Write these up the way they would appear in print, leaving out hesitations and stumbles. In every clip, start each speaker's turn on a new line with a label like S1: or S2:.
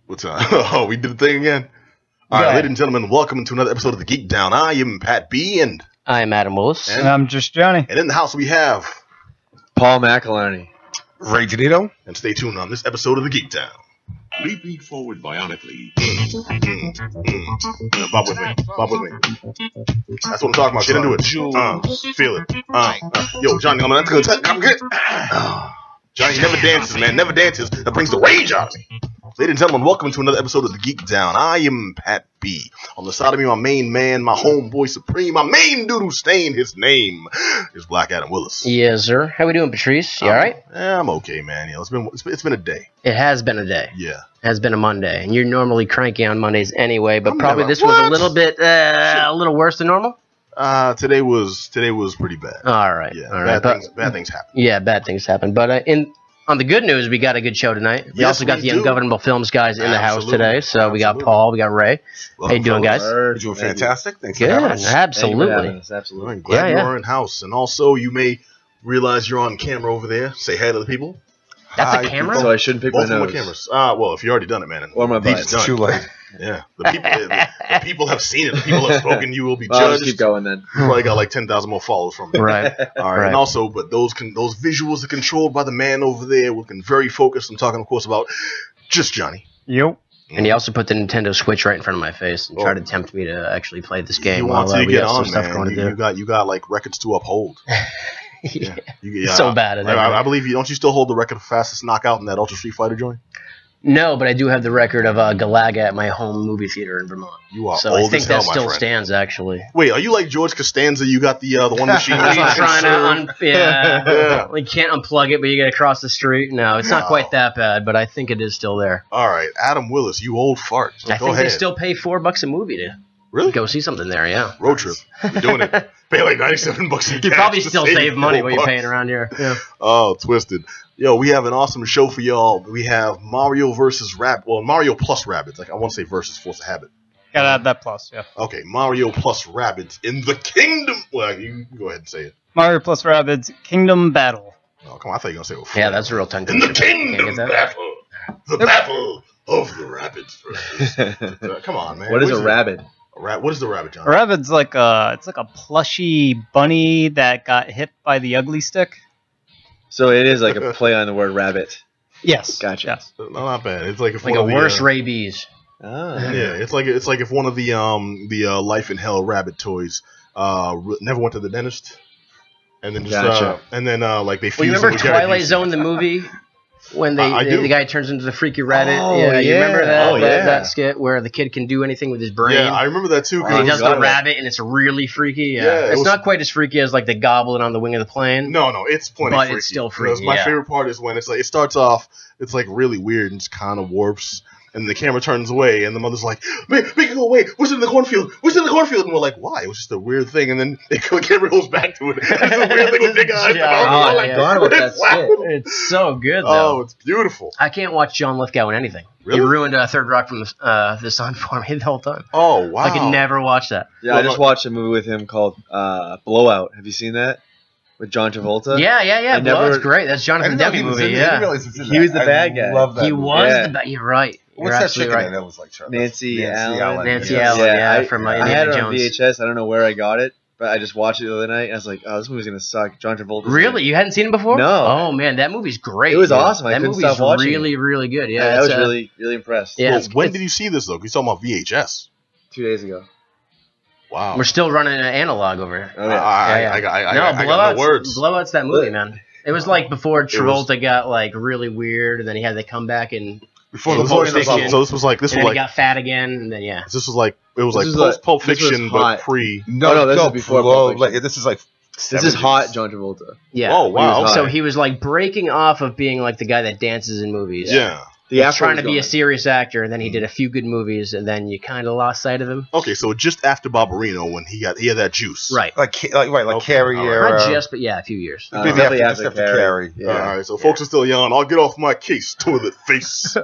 S1: What's up? Oh, we did the thing again? All right, ladies and gentlemen, welcome to another episode of the Geek Down. I am Pat B. and
S2: I am Adam Willis.
S3: And I'm just Johnny.
S1: And in the house we have
S4: Paul McCalarney.
S5: Ray Janito.
S1: And stay tuned on this episode of the Geek Down.
S6: Leaping forward bionically.
S1: Bob with me. Bob with me. That's what I'm talking about. Get into it. Feel it. Yo, Johnny, that's good. I'm good. Johnny never dances, man. Never dances. That brings the rage out of me. Ladies and gentlemen, welcome to another episode of the Geek Down. I am Pat B. On the side of me, my main man, my homeboy supreme, my main dude who stained his name is Black Adam Willis.
S2: Yes, sir. How we doing, Patrice? You all right?
S1: Yeah, I'm okay, man. You know, it's been a day.
S2: It has been a day.
S1: Yeah.
S2: It has been a Monday, and you're normally cranky on Mondays anyway, but this
S1: what?
S2: was a little bit, a little worse than normal.
S1: Today was pretty bad.
S2: All right.
S1: Yeah.
S2: All right.
S1: Bad things happen.
S2: Yeah, bad things happen. But on the good news, we got a good show tonight. We also got the Ungovernable Films guys in the house today. So we got Paul, we got Ray. How you doing, guys?
S5: You're doing fantastic. Thanks
S2: good.
S5: for having us.
S2: Absolutely.
S4: Absolutely.
S1: I'm glad you are in house. And also, you may realize you're on camera over there. Say hi to the people.
S2: That's a camera?
S4: So I shouldn't pick my nose.
S1: Cameras. Well, if you already done it, man.
S4: Or my butt.
S5: It's too late.
S1: Yeah. The people have seen it. The people have spoken. You will be judged.
S4: I'll just keep going then.
S1: You probably got like 10,000 more followers from me.
S2: Right.
S1: All right. And also, but those visuals are controlled by the man over there, looking very focused. I'm talking, of course, about just Johnny.
S3: Yep.
S2: And he also put the Nintendo Switch right in front of my face and tried to tempt me to actually play this game
S1: You
S2: while
S1: want to
S2: we
S1: get
S2: got some
S1: on,
S2: stuff
S1: man.
S2: going to do.
S1: You got like records to uphold.
S2: Yeah.
S1: Yeah.
S2: So bad at it.
S1: I believe you. Don't you still hold the record of fastest knockout in that Ultra Street Fighter joint?
S2: No, but I do have the record of Galaga at my home movie theater in Vermont.
S1: You are
S2: so
S1: old
S2: I think
S1: as hell,
S2: that
S1: my
S2: still
S1: friend.
S2: stands, actually.
S1: Wait, are you like George Costanza? You got the one machine.
S2: Trying to we can't unplug it, but you get across the street. No, it's not quite that bad, but I think it is still there.
S1: All right, Adam Willis, you old fart. So
S2: I think they still pay $4 a movie to
S1: really
S2: go see something there. Yeah,
S1: road trip. You're doing it. Pay like $97 in cash.
S2: You probably still save money what you're paying around here. Yeah.
S1: Oh, twisted. Yo, we have an awesome show for y'all. We have Mario versus Mario plus Rabbids. Like I want to say versus Force of Habit.
S3: Gotta add that plus, yeah.
S1: Okay, Mario plus Rabbids in the Kingdom. Well, you can go ahead and say it.
S3: Mario plus Rabbids Kingdom Battle.
S1: Oh, come on! I thought you were gonna say it.
S2: Yeah, that's a real tongue
S1: In the
S2: twister.
S1: Kingdom Battle, the battle of the Rabbids. Versus. Come on, man.
S4: What is a rabbit?
S1: What is the rabbit, John?
S3: A rabbit's like a plushy bunny that got hit by the ugly stick.
S4: So it is like a play on the word rabbit.
S3: Yes.
S4: Gotcha.
S3: Yes.
S1: No, not bad. It's like if
S2: Like
S1: one
S2: a
S1: of the,
S2: worse rabies.
S4: Ah.
S1: Yeah, it's like if one of the Life in Hell rabbit toys never went to the dentist, and then just
S4: Gotcha.
S1: Like they.
S2: Well, you remember Twilight Zone, the movie, when the guy turns into the freaky rabbit?
S4: Oh,
S2: yeah, you remember that?
S4: Oh, yeah.
S2: That skit where the kid can do anything with his brain.
S1: Yeah, I remember that too.
S2: And he does the
S4: got it.
S2: rabbit, and it's really freaky. Yeah,
S1: Yeah,
S2: it's not quite as freaky as like the goblin on the wing of the plane.
S1: No, it's plenty
S2: But
S1: freaky.
S2: it's still
S1: Because
S2: freaky,
S1: my
S2: yeah.
S1: favorite part is when it's like it starts off, it's like really weird and just kind of warps. And the camera turns away, and the mother's like, make it go away. What's in the cornfield? What's in the cornfield? And we're like, why? It was just a weird thing. And then the camera goes back to it. It's a weird thing with big eyes.
S2: Yeah,
S4: I forgot about that skit.
S2: It's so good, though.
S1: Oh, it's beautiful.
S2: I can't watch John Lithgow in anything.
S1: Really?
S2: He ruined Third Rock from the Sun for me the whole time.
S1: Oh, wow.
S2: I could never watch that.
S4: Yeah, I just watched a movie with him called Blowout. Have you seen that? With John Travolta?
S2: Yeah. Blowout's great. That's Jonathan Demme movie. Yeah,
S4: He was the bad guy.
S5: Love that
S2: he
S5: movie.
S2: was the bad. You're right.
S5: What's
S2: You're
S5: that
S2: absolutely
S5: chicken
S2: right.
S5: that was like
S4: Nancy Allen.
S2: Nancy Allen, from
S4: I
S2: Indiana
S4: had it on
S2: Jones.
S4: VHS. I don't know where I got it, but I just watched it the other night, and I was like, oh, this movie's going to suck. John Travolta.
S2: Really? You hadn't seen it before?
S4: No.
S2: Oh, man, that movie's great.
S4: It was awesome. I
S2: that
S4: couldn't
S2: movie's
S4: stop watching
S2: really,
S4: it.
S2: really good. Yeah,
S4: I was really, really impressed.
S2: Yeah,
S1: Well,
S2: it's-
S1: when did you see this, though? You're talking about VHS.
S4: 2 days ago.
S1: Wow.
S2: We're still running an analog over here.
S4: Oh, yeah.
S1: I got no words.
S2: Blowout's that movie, man. It was like before Travolta got like really weird, and then he had to come back and
S1: Before
S2: Pulp
S1: Pulp
S2: Fiction.
S1: Fiction. So this was like
S2: he got fat again, and then
S1: this was like it was
S4: This
S1: like
S4: is
S1: post Pulp
S4: this was
S1: Fiction but
S4: hot.
S1: pre.
S4: No, this is before Pulp Fiction.
S5: This is like.
S4: This is hot, John Travolta.
S2: yeah.
S1: Oh wow.
S4: He was
S2: So
S4: hot.
S2: he was like breaking off of being like the guy that dances in movies.
S1: Yeah.
S4: The
S2: He was
S4: afro
S2: trying to
S4: was
S2: be a
S4: gone.
S2: serious actor, and then he did a few good movies, and then you kind of lost sight of him.
S1: Okay, so just after Barbarino, when he had that juice.
S2: Right.
S5: Like
S1: Okay,
S5: Carrie
S1: all
S5: era.
S2: Not just, but yeah, a few years.
S5: Maybe
S4: Definitely
S5: after Carrie.
S4: Yeah.
S1: All right, so folks are still young. I'll get off my case, toilet face.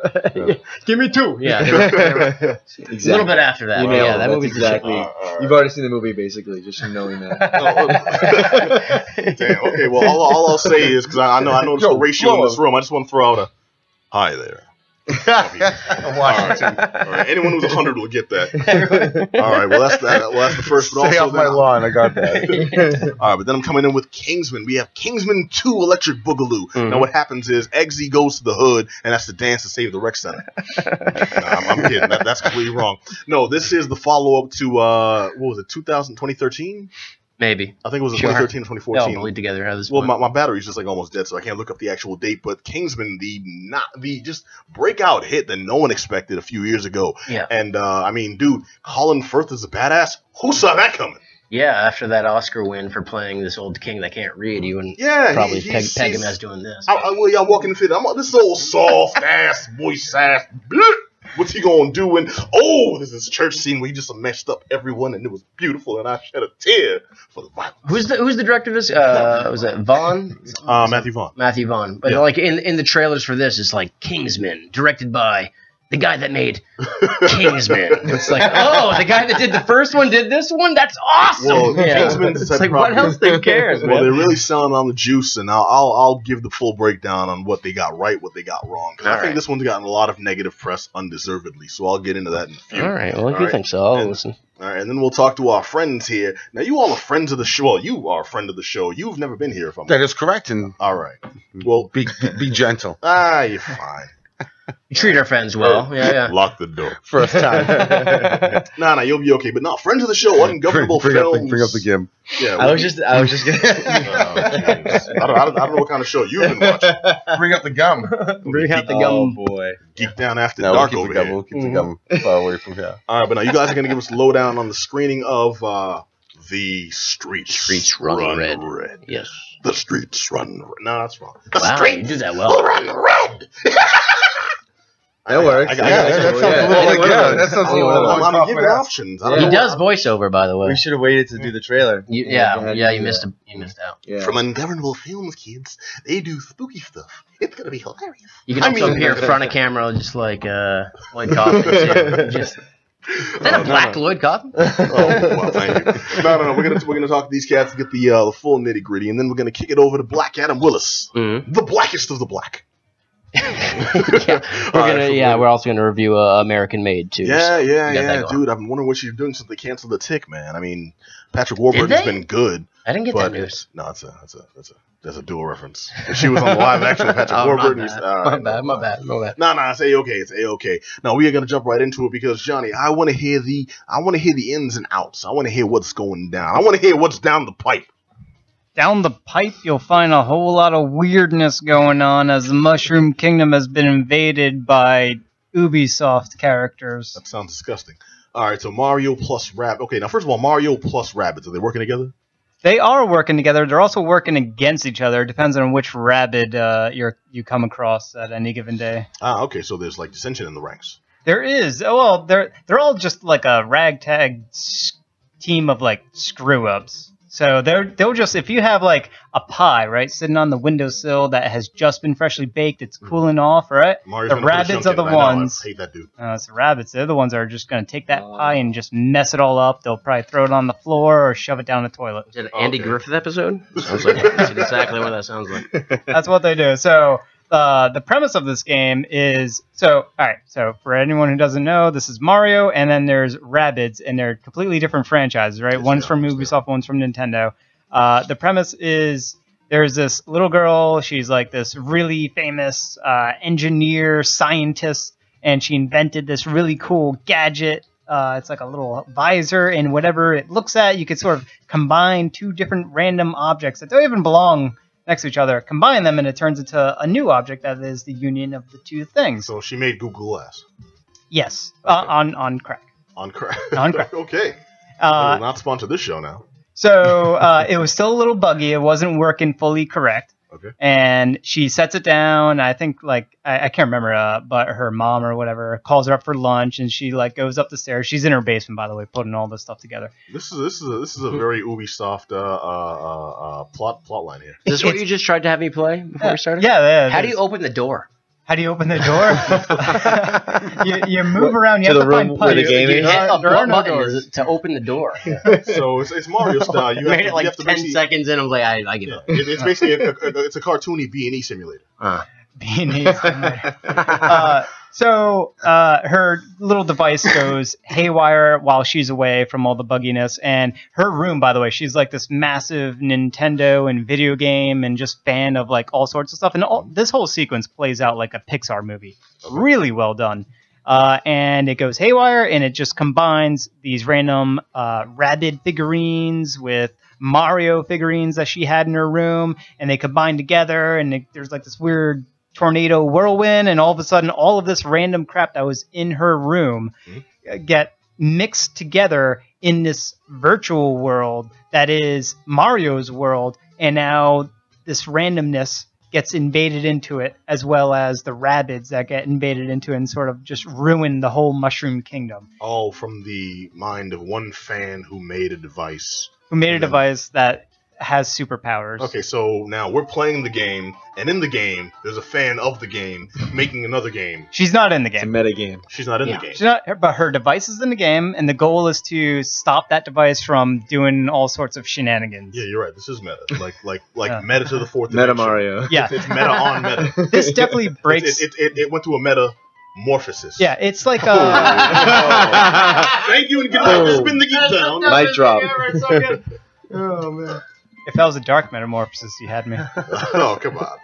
S2: Give me two. Yeah.
S4: Exactly.
S2: A little bit after that.
S4: You
S2: but
S4: nailed
S2: yeah,
S4: it.
S2: that
S4: That's
S2: movie's
S4: exactly. You've already seen the movie, basically, just from knowing that.
S1: Damn. Okay. Well, all I'll say is because I know there's a ratio in this room. I just want to throw out a hi there.
S5: Washington.
S1: All right. Anyone who's 100 will get that. All right. Well, that's that. Well, that's the first. But
S5: Stay
S1: also
S5: off my lawn. I got that.
S1: All right, but then I'm coming in with Kingsmen. We have Kingsman 2 Electric Boogaloo.
S2: Mm-hmm.
S1: Now, what happens is Eggsy goes to the hood, and that's the dance to save the rec center. I'm kidding. That's completely wrong. No, this is the follow-up to, what was it, 2013?
S2: Maybe.
S1: I think it was
S2: Sure.
S1: 2013 or
S2: They
S1: 2014.
S2: all bleed together at this
S1: Well,
S2: point.
S1: my battery's just like almost dead, so I can't look up the actual date. But Kingsman, the just breakout hit that no one expected a few years ago.
S2: Yeah.
S1: And I mean, dude, Colin Firth is a badass. Who saw that coming?
S2: Yeah, after that Oscar win for playing this old king that can't read, you wouldn't
S1: Yeah,
S2: probably
S1: he's-
S2: peg him as doing this.
S1: Well, y'all walking the fit. This old soft ass, moist ass. What's he gonna do? And this is church scene where he just messed up everyone, and it was beautiful, and I shed a tear for the violence.
S2: Who's the director of this? Was it Vaughn?
S1: Matthew Vaughn.
S2: Matthew Vaughn. But
S1: Yeah.
S2: like in the trailers for this, it's like Kingsman, directed by the guy that made Kingsman. It's like, oh, the guy that did the first one did this one? That's awesome!
S1: Well,
S2: Yeah.
S1: Kingsman's the
S2: It's
S1: type
S2: like,
S1: of
S2: what
S1: property-
S2: else they cares,
S1: Well,
S2: man?
S1: they're really selling on the juice, and I'll give the full breakdown on what they got right, what they got wrong. 'Cause I think
S2: Alright.
S1: this one's gotten a lot of negative press undeservedly, so I'll get into that in a few.
S2: All right, well, if you
S1: Alright.
S2: think so, I'll
S1: And-
S2: listen.
S1: All right, and then we'll talk to our friends here. Now, you all are friends of the show. Well, you are a friend of the show. You've never been here, if I'm
S5: That is correct. And
S1: all right. Well,
S5: be gentle.
S1: you're fine.
S2: You treat our friends well. Yeah.
S1: Lock the door.
S5: First time.
S1: Nah, you'll be okay. But no, friends of the show, ungovernable
S5: bring
S1: films.
S5: up the gim.
S1: Yeah,
S4: I was just gonna.
S1: oh, jeez. I don't know what kind of show you've been watching.
S5: Bring up the gum.
S2: Bring out the
S4: Oh
S2: gum.
S4: boy.
S1: Geek Down After
S5: No,
S1: Dark
S5: we'll
S1: over
S5: keep the gum.
S1: here.
S5: We'll keep the gum far away from here.
S1: All right, but now you guys are going to give us a lowdown on the screening of The Streets
S2: Run Red. Yes.
S1: The Streets Run Red. No, that's wrong. The
S2: Wow,
S1: Streets
S2: you do that well.
S1: Run Red.
S4: That works.
S5: That sounds a little like that sounds a little like
S1: I'm
S5: off
S1: giving
S5: my ass.
S1: options. I don't
S2: He
S1: know
S2: does
S1: what-
S2: voiceover, by the way.
S4: We should have waited to do the trailer.
S2: You missed out.
S4: Yeah.
S1: From Ungovernable Films, kids, they do spooky stuff. It's gonna be hilarious.
S2: You can also appear in front of camera just like Lloyd Kaufman too. Just is that a black Lloyd Kaufman?
S1: Oh, well, thank you. No. We're gonna talk to these cats and get the full nitty gritty, and then we're gonna kick it over to Black Adam Willis,
S2: Mhm.
S1: the blackest of the black.
S2: We're also gonna review American Made too.
S1: Yeah,
S2: so we got that going.
S1: dude. I've been wondering what she's doing since they canceled the Tick, man. I mean, Patrick Warburton's
S2: they?
S1: been good,
S2: I didn't get
S1: but
S2: that news.
S1: no, that's a dual reference. If she was on the live action with Patrick
S2: Oh,
S1: Warburton.
S2: my bad.
S1: No, it's A-okay. It's A-okay. Now we are gonna jump right into it because Johnny, I want to hear the ins and outs. I want to hear what's going down. I want to hear what's down the pipe.
S3: Down the pipe, you'll find a whole lot of weirdness going on as the Mushroom Kingdom has been invaded by Ubisoft characters.
S1: That sounds disgusting. All right, so Mario plus Rabbids. Okay, now first of all, Mario plus Rabbids. Are they working together?
S3: They are working together. They're also working against each other. It depends on which Rabbid you come across at any given day.
S1: Ah, okay. So there's like dissension in the ranks.
S3: There is. Oh, well, they're all just like a ragtag team of like screw ups. So they'll just, if you have like a pie, right, sitting on the windowsill that has just been freshly baked, it's cooling off, right?
S1: Mario's
S3: The
S1: gonna put a
S3: Rabbids
S1: chunk
S3: are
S1: in
S3: the
S1: it. I know, I
S3: ones.
S1: hate that dude.
S3: It's the Rabbids. They're the ones that are just going to take that pie and just mess it all up. They'll probably throw it on the floor or shove it down the toilet.
S2: Is it an Andy
S1: Okay.
S2: Griffith episode? Sounds like that's exactly what that sounds like.
S3: That's what they do. So the premise of this game is all right. So for anyone who doesn't know, this is Mario, and then there's Rabbids, and they're completely different franchises, right?
S1: Yes,
S3: One's
S1: they
S3: from
S1: are.
S3: Ubisoft, one's from Nintendo. The premise is there's this little girl. She's like this really famous engineer, scientist, and she invented this really cool gadget. It's like a little visor, and whatever it looks at, you could sort of combine two different random objects that don't even belong next to each other, combine them, and it turns into a new object that is the union of the two things.
S1: So she made Google Glass
S3: Yes,
S1: Okay.
S3: on crack.
S1: on crack.
S3: On crack.
S1: Okay. We'll
S3: Uh,
S1: not sponsor this show now.
S3: so it was still a little buggy. It wasn't working fully correct.
S1: Okay.
S3: And she sets it down. I think like I can't remember, but her mom or whatever calls her up for lunch, and she like goes up the stairs. She's in her basement, by the way, putting all this stuff together.
S1: This is a very Ubisoft plot line here.
S2: Is this what you just tried to have me play before we started?
S3: Yeah.
S2: How do you open the door?
S3: How do you open the door? you move around. You
S4: To
S3: have
S4: the
S3: to
S4: room
S3: find
S4: where the
S3: pipes.
S4: game
S2: You
S4: is?
S2: hit a
S3: There are no
S2: button
S3: doors.
S2: to open the door.
S1: So it's Mario style. You
S2: You
S1: have
S2: made
S1: to,
S2: it like
S1: you have to
S2: 10
S1: basically-
S2: seconds in. I'm like, I give
S1: Yeah,
S2: up.
S1: it's basically it's a cartoony B&E simulator.
S3: Beanies. So her little device goes haywire while she's away from all the bugginess. And her room, by the way, she's like this massive Nintendo and video game and just fan of like all sorts of stuff. And this whole sequence plays out like a Pixar movie. Really well done. And it goes haywire, and it just combines these random Rabbids figurines with Mario figurines that she had in her room, and they combine together, and there's like this weird tornado whirlwind, and all of a sudden all of this random crap that was in her room get mixed together in this virtual world that is Mario's world, and now this randomness gets invaded into it, as well as the Rabbids that get invaded into it and sort of just ruin the whole Mushroom Kingdom.
S1: All from the mind of one fan who made a device.
S3: Who made a device that has superpowers.
S1: Okay, so now we're playing the game, and in the game, there's a fan of the game making another game.
S3: She's not in the
S4: It's a
S3: game.
S4: meta game.
S1: She's not in the game.
S3: She's not, but her device is in the game, and the goal is to stop that device from doing all sorts of shenanigans.
S1: Yeah, you're right. This is meta. Like meta to the fourth
S4: Meta
S1: dimension.
S4: Mario.
S3: Yeah.
S1: It's meta on meta.
S3: This definitely breaks.
S1: It went to a metamorphosis.
S3: Yeah, it's like
S1: Thank you, and get out. This has been the Geek Down.
S4: Mic drop.
S1: Oh man.
S3: if that was a dark metamorphosis, you had me.
S1: Oh come on.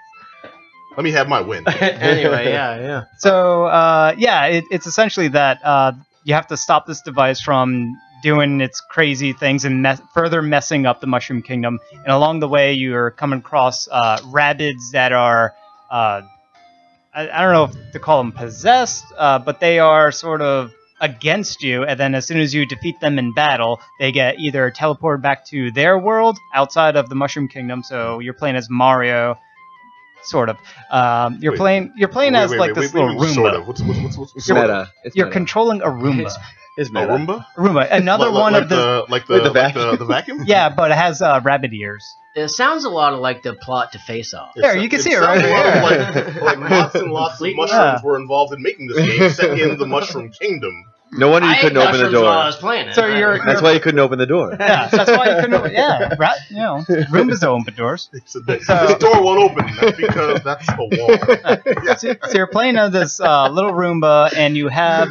S1: Let me have my win.
S2: Anyway, yeah.
S3: So it's essentially that you have to stop this device from doing its crazy things and further messing up the Mushroom Kingdom. And along the way, you're coming across Rabbids that are I don't know if to call them possessed, but they are sort of against you, and then as soon as you defeat them in battle, they get either teleported back to their world outside of the Mushroom Kingdom. So you're playing as Mario, sort of. You're playing as this little Roomba.
S1: Sort of. What's
S4: It's
S1: sort of?
S4: meta. It's
S3: You're
S4: meta.
S3: controlling a Roomba.
S4: It's
S1: A
S4: meta.
S1: Roomba?
S3: Roomba, another one of the
S1: the
S4: vacuum?
S1: the vacuum?
S3: yeah, but it has rabbit ears.
S2: It sounds a lot like the plot to Face Off.
S3: There, you can see it right
S1: sounds
S3: here.
S1: Like lots and lots of mushrooms were involved in making this game set in the Mushroom Kingdom.
S4: No wonder you
S2: I
S4: couldn't
S2: ate
S4: open the
S2: mushrooms while I
S4: door.
S2: was playing it.
S3: So you're-
S4: That's why you couldn't open the door.
S3: Yeah, that's why you couldn't. Roombas don't open doors.
S1: So this door won't open because that's a wall.
S3: So you're playing as this little Roomba, and you have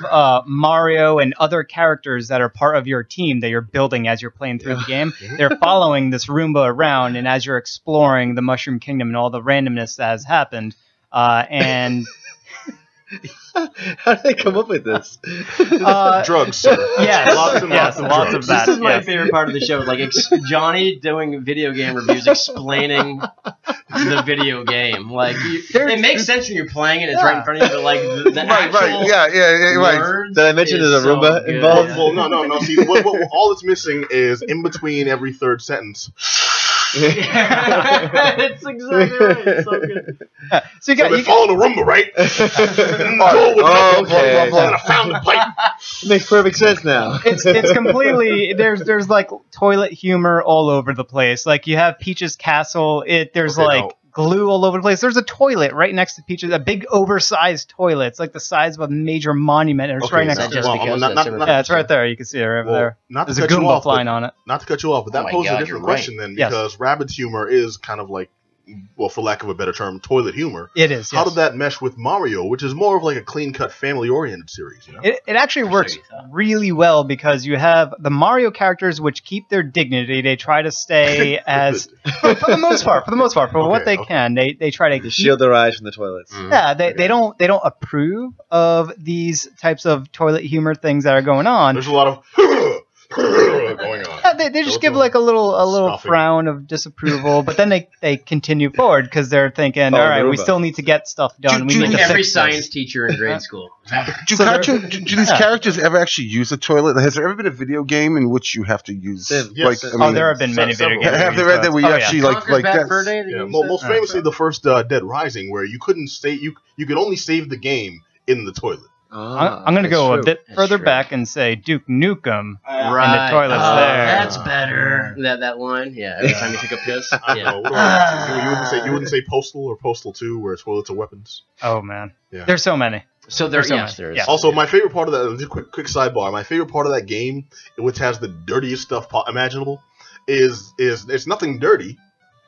S3: Mario and other characters that are part of your team that you're building as you're playing through the game. They're following this Roomba around, and as you're exploring the Mushroom Kingdom and all the randomness that has happened, and
S4: How did they come up with this?
S1: Drugs, sir.
S3: yes,
S1: Lots and
S3: yes,
S1: lots of
S3: lots
S1: drugs.
S3: of that.
S2: This is my
S3: yes.
S2: favorite part of the show. Like Johnny doing video game reviews, explaining the video game. Like it makes sense when you're playing it; it's right in front of you. But like the actual
S5: right.
S2: words
S4: Did I mention
S2: is
S4: there's a
S2: so
S4: Roomba
S2: good.
S4: involved?
S1: Well, no. See, what all it's missing is in between every third sentence.
S2: It's exactly right. It's so good.
S3: So
S1: So they fall in a Roomba, right? And the door would
S4: okay.
S1: and I found the pipe.
S4: It makes perfect sense now.
S3: It's completely there's like toilet humor all over the place. Like you have Peach's castle. There's
S1: Okay,
S3: like
S1: no.
S3: glue all over the place. There's a toilet right next to Peach's, a big oversized toilet. It's like the size of a major monument, and it's right next
S2: that
S3: to
S2: just
S3: it.
S2: because
S1: not-
S2: that's
S1: not-
S3: Yeah, it's right there. You can see it right over there.
S1: Not to
S3: There's a
S1: cut you
S3: Goomba
S1: off,
S3: flying
S1: but,
S3: on it.
S1: not to cut you off, but that
S2: Oh my
S1: poses
S2: God,
S1: a different
S2: you're right.
S1: question then,
S3: Yes.
S1: because Rabbids humor is kind of like, well, for lack of a better term, toilet humor.
S3: It is.
S1: How
S3: Yes.
S1: did that mesh with Mario, which is more of like a clean-cut, family-oriented series? You know?
S3: It actually works really well because you have the Mario characters which keep their dignity. They try to stay as for the most part, for what they can. They try to
S4: To
S3: keep,
S4: shield their eyes from the toilets.
S3: yeah, they don't approve of these types of toilet humor things that are going on.
S1: There's a lot of going on.
S3: Yeah, they just give like a little
S1: Scoffing.
S3: frown of disapproval, but then they continue forward because they're thinking, all
S4: Follow
S3: right,
S4: the
S3: we
S4: Roomba.
S3: still need to get stuff done. We need to
S2: Every
S3: fix
S2: science
S3: this.
S2: teacher in grade school.
S5: Do these characters ever actually use a toilet? Has there ever been a video game in which you have to use?
S4: Yes.
S5: Like, I
S3: Oh,
S5: mean,
S3: there have been many video
S1: several.
S3: games.
S5: have there that where you
S3: Oh, yeah.
S5: actually
S2: Conker's
S5: like
S2: Bad
S5: that?
S2: Fur Day,
S1: Yeah,
S2: you
S1: most
S2: said?
S1: famously, the first Dead Rising, where you couldn't save you could only save the game in the toilet.
S3: I'm going to go a bit
S2: That's
S3: further
S2: true.
S3: back and say Duke Nukem.
S2: Right.
S3: toilet's
S2: Oh,
S3: there.
S2: That's better. That line. Yeah. Every time you take a piss.
S1: I don't
S2: Yeah.
S1: know, what do I- you wouldn't say Postal or Postal 2, where toilets are weapons.
S3: Oh man,
S1: Yeah.
S3: there's so many.
S2: So there.
S3: There's so
S2: Yes,
S3: much.
S2: there is.
S3: Yeah.
S1: Also, my favorite part of that, just quick sidebar, my favorite part of that game, which has the dirtiest stuff imaginable, is it's nothing dirty.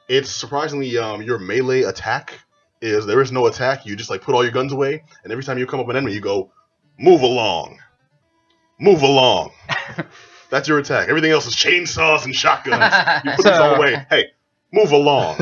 S1: It's surprisingly your melee attack is there is no attack. You just like put all your guns away, and every time you come up an enemy, you go, move along. Move along. That's your attack. Everything else is chainsaws and shotguns. You put these all away. Hey, move along.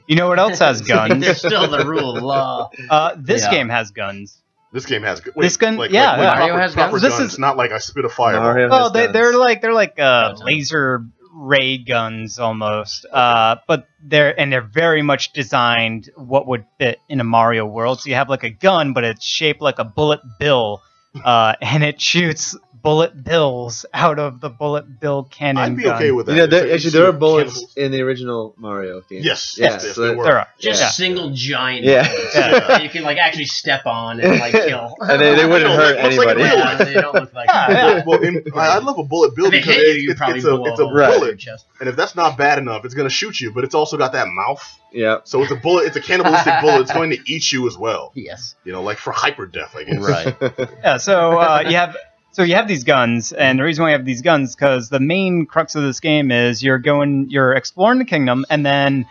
S3: You know what else has guns?
S2: There's still the rule of law.
S3: This game has guns.
S1: This game has guns.
S3: This gun,
S1: like,
S3: yeah,
S1: like
S2: Mario has
S1: proper
S2: guns?
S3: This
S1: guns.
S3: is
S1: Not like I spit a fireball.
S4: Mario
S3: Well,
S4: has
S3: they're
S4: guns.
S3: like laser ray guns almost, but they're very much designed what would fit in a Mario world. So you have like a gun, but it's shaped like a bullet bill, and it shoots bullet bills out of the bullet bill cannon.
S1: I'd be
S3: gun.
S1: okay with that.
S4: You know,
S1: It's like
S4: actually,
S1: you
S4: there
S1: see
S4: are bullets
S1: cannibals.
S4: in the original Mario game.
S1: Yes,
S4: Yes,
S1: yes,
S4: so
S1: there were.
S3: There are.
S2: Just
S3: Yeah.
S2: single giant
S4: Yeah.
S2: bullets
S3: Yeah.
S2: that you can like actually step on and like kill.
S4: And they wouldn't hurt
S1: Looks like
S4: anybody.
S1: a real
S2: Yeah, they don't look like.
S3: Yeah.
S1: Well, I love a bullet bill
S2: If they
S1: because
S2: hit you, you probably
S1: it's
S2: blow
S1: a
S2: a hole in your
S1: bullet,
S2: chest.
S1: and if that's not bad enough, it's gonna shoot you. But it's also got that mouth,
S4: Yeah.
S1: so it's a bullet. It's a cannibalistic bullet. It's going to eat you as well.
S2: Yes.
S1: You know, like for hyper death, I guess.
S2: Right.
S3: Yeah, so you have these guns, and the reason why you have these guns because the main crux of this game is you're exploring the kingdom, and then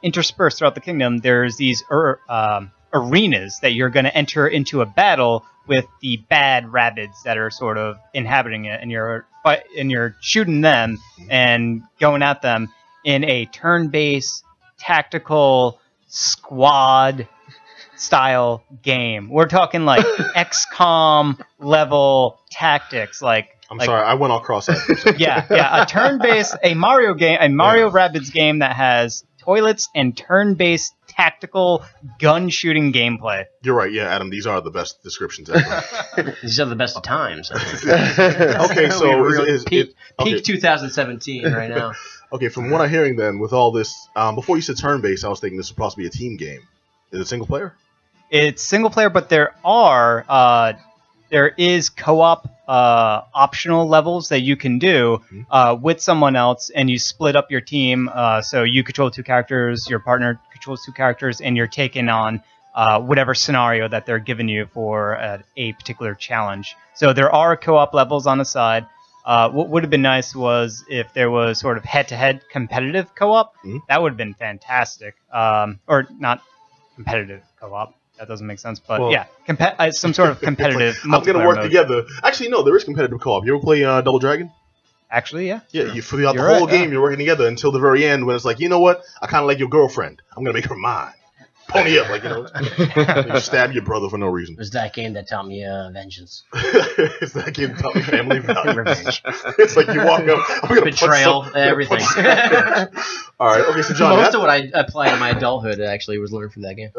S3: interspersed throughout the kingdom, there's these arenas that you're going to enter into a battle with the bad Rabbids that are sort of inhabiting it, and you're shooting them and going at them in a turn-based tactical squad style game. We're talking like XCOM level tactics, like
S1: I'm sorry, I went all cross-eyed.
S3: a turn-based Mario Rabbids game that has toilets and turn-based tactical gun shooting gameplay.
S1: You're right. Yeah, Adam, these are the best descriptions ever.
S2: These are the best of times. I think.
S1: Okay, so
S2: We're
S1: is
S2: peak
S1: okay.
S2: 2017 right now.
S1: Okay, from what I'm hearing, then with all this, before you said turn-based, I was thinking this would possibly be a team game. Is it single player?
S3: It's single player, but there is co-op optional levels that you can do with someone else, and you split up your team. So you control 2 characters, your partner controls 2 characters, and you're taking on whatever scenario that they're giving you for a particular challenge. So there are co-op levels on the side. What would have been nice was if there was sort of head-to-head competitive co-op. That would have been fantastic. Or not competitive co-op. That doesn't make sense, but
S1: Well,
S3: yeah, some sort of competitive.
S1: I'm gonna
S3: multiplayer
S1: work
S3: mode.
S1: together. Actually, no, there is competitive co-op. You ever play Double Dragon?
S3: Actually, yeah.
S1: Yeah, throughout the
S3: You're
S1: whole
S3: right,
S1: game, you're working together until the very end when it's like, you know what? I kind of like your girlfriend. I'm gonna make her mine. Pony up, like, you know. You stab your brother for no reason.
S2: It was that game that taught me vengeance.
S1: It's that game that taught me family values.
S2: Revenge.
S1: It's like you walk up, I'm gonna
S2: Betrayal,
S1: punch
S2: everything.
S1: All right, okay, so John,
S2: Most of what I applied in my adulthood actually was learned from that game.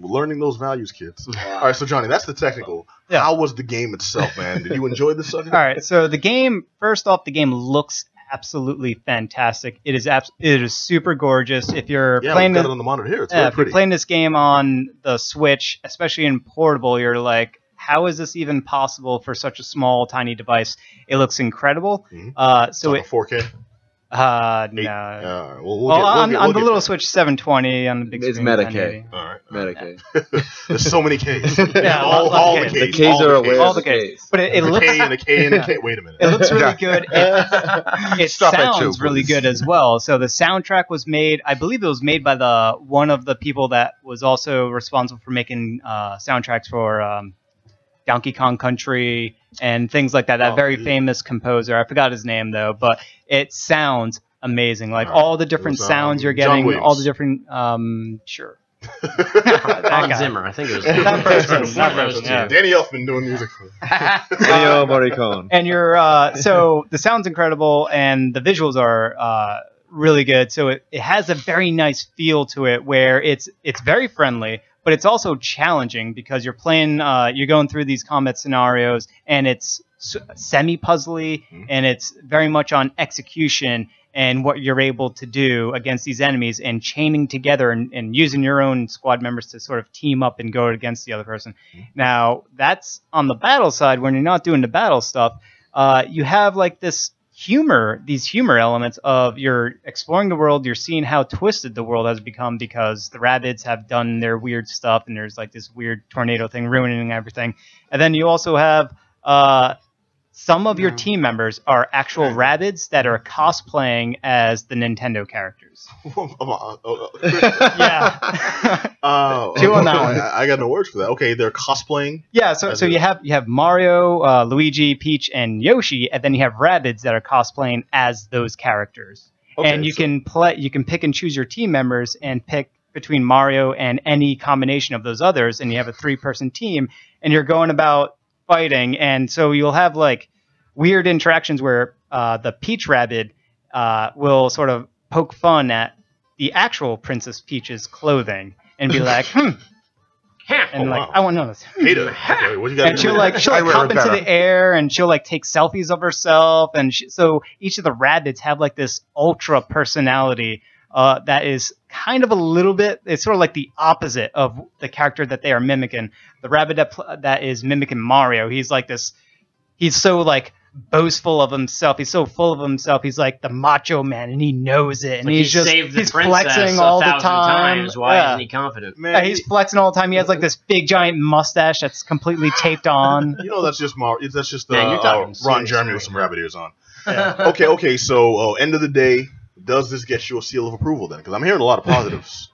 S1: learning those values, kids. All right, so Johnny, that's the technical.
S3: Yeah.
S1: How was the game itself, man? Did you enjoy this sucker?
S3: All right, so the game. First off, the game looks absolutely fantastic. It is super gorgeous. If you're
S1: Yeah,
S3: playing
S1: we've got it on the monitor here. It's very
S3: if you're
S1: pretty.
S3: playing this game on the Switch, especially in portable, you're like, how is this even possible for such a small, tiny device? It looks incredible. So
S1: It's on 4K.
S3: no.
S1: We'll
S3: On
S1: get
S3: the little Switch 720 on the big
S4: It's
S3: screen.
S4: Meta
S3: 1080.
S4: K.
S1: All right.
S4: Medicaid.
S1: There's so many Ks.
S3: Yeah,
S1: all
S3: lots
S1: the
S3: of
S1: Ks.
S4: The Ks are aware
S3: All
S4: of
S3: the
S4: the
S3: Ks.
S4: Ks.
S3: But it
S1: The
S3: looks
S1: K and a K and a K. Wait a minute.
S3: It looks really good. It
S5: Stop that
S3: sounds
S5: joke,
S3: really
S5: please.
S3: good as well. So the soundtrack was made, I believe it was made by one of the people that was also responsible for making soundtracks for Donkey Kong Country and things like that. That very famous composer. I forgot his name though, but it sounds amazing. Like all the different
S1: It was,
S3: sounds you're
S1: John
S3: getting,
S1: Williams.
S3: all the different sure. That
S2: Hans
S3: guy.
S2: Zimmer, I think it was.
S3: That person, yeah.
S1: Danny Elfman doing music.
S4: Ennio Morricone.
S3: And you're so the sound's incredible and the visuals are really good. So it has a very nice feel to it where it's very friendly, but it's also challenging because you're playing you're going through these combat scenarios and it's semi-puzzly and it's very much on execution and what you're able to do against these enemies and chaining together and using your own squad members to sort of team up and go against the other person. Now, that's on the battle side. When you're not doing the battle stuff, you have like these humor elements of you're exploring the world, you're seeing how twisted the world has become because the Rabbids have done their weird stuff and there's like this weird tornado thing ruining everything. And then you also have some of your team members are actual Rabbids that are cosplaying as the Nintendo characters. Yeah.
S2: Chew on that one.
S1: I got no words for that. Okay, they're cosplaying.
S3: Yeah, so you have Mario, Luigi, Peach, and Yoshi, and then you have Rabbids that are cosplaying as those characters.
S1: Okay,
S3: and you can pick and choose your team members and pick between Mario and any combination of those others, and you have a 3-person team, and you're going about fighting, and so you'll have like weird interactions where the Peach Rabbid will sort of poke fun at the actual Princess Peach's clothing and be like, and like, I want to know this.
S1: Hater. Okay, what you got?
S3: And she'll hop into the air, and she'll like take selfies of herself, and so each of the Rabbids have like this ultra personality that is kind of a little bit. It's sort of like the opposite of the character that they are mimicking. The Rabbid that is mimicking Mario. He's like this. He's so like boastful of himself. He's so full of himself. He's like the macho man, and he knows it. And
S2: like
S3: he's flexing all the time.
S2: Why isn't he confident?
S1: Man,
S3: yeah, he's flexing all the time. He has like this big giant mustache that's completely taped on.
S1: You know, that's just That's just
S2: Man, you're talking
S1: Ron
S2: serious
S1: Jeremy
S2: right
S1: with some
S2: now.
S1: rabbit ears on. Yeah. Okay. So end of the day, does this get you a seal of approval then? Because I'm hearing a lot of positives.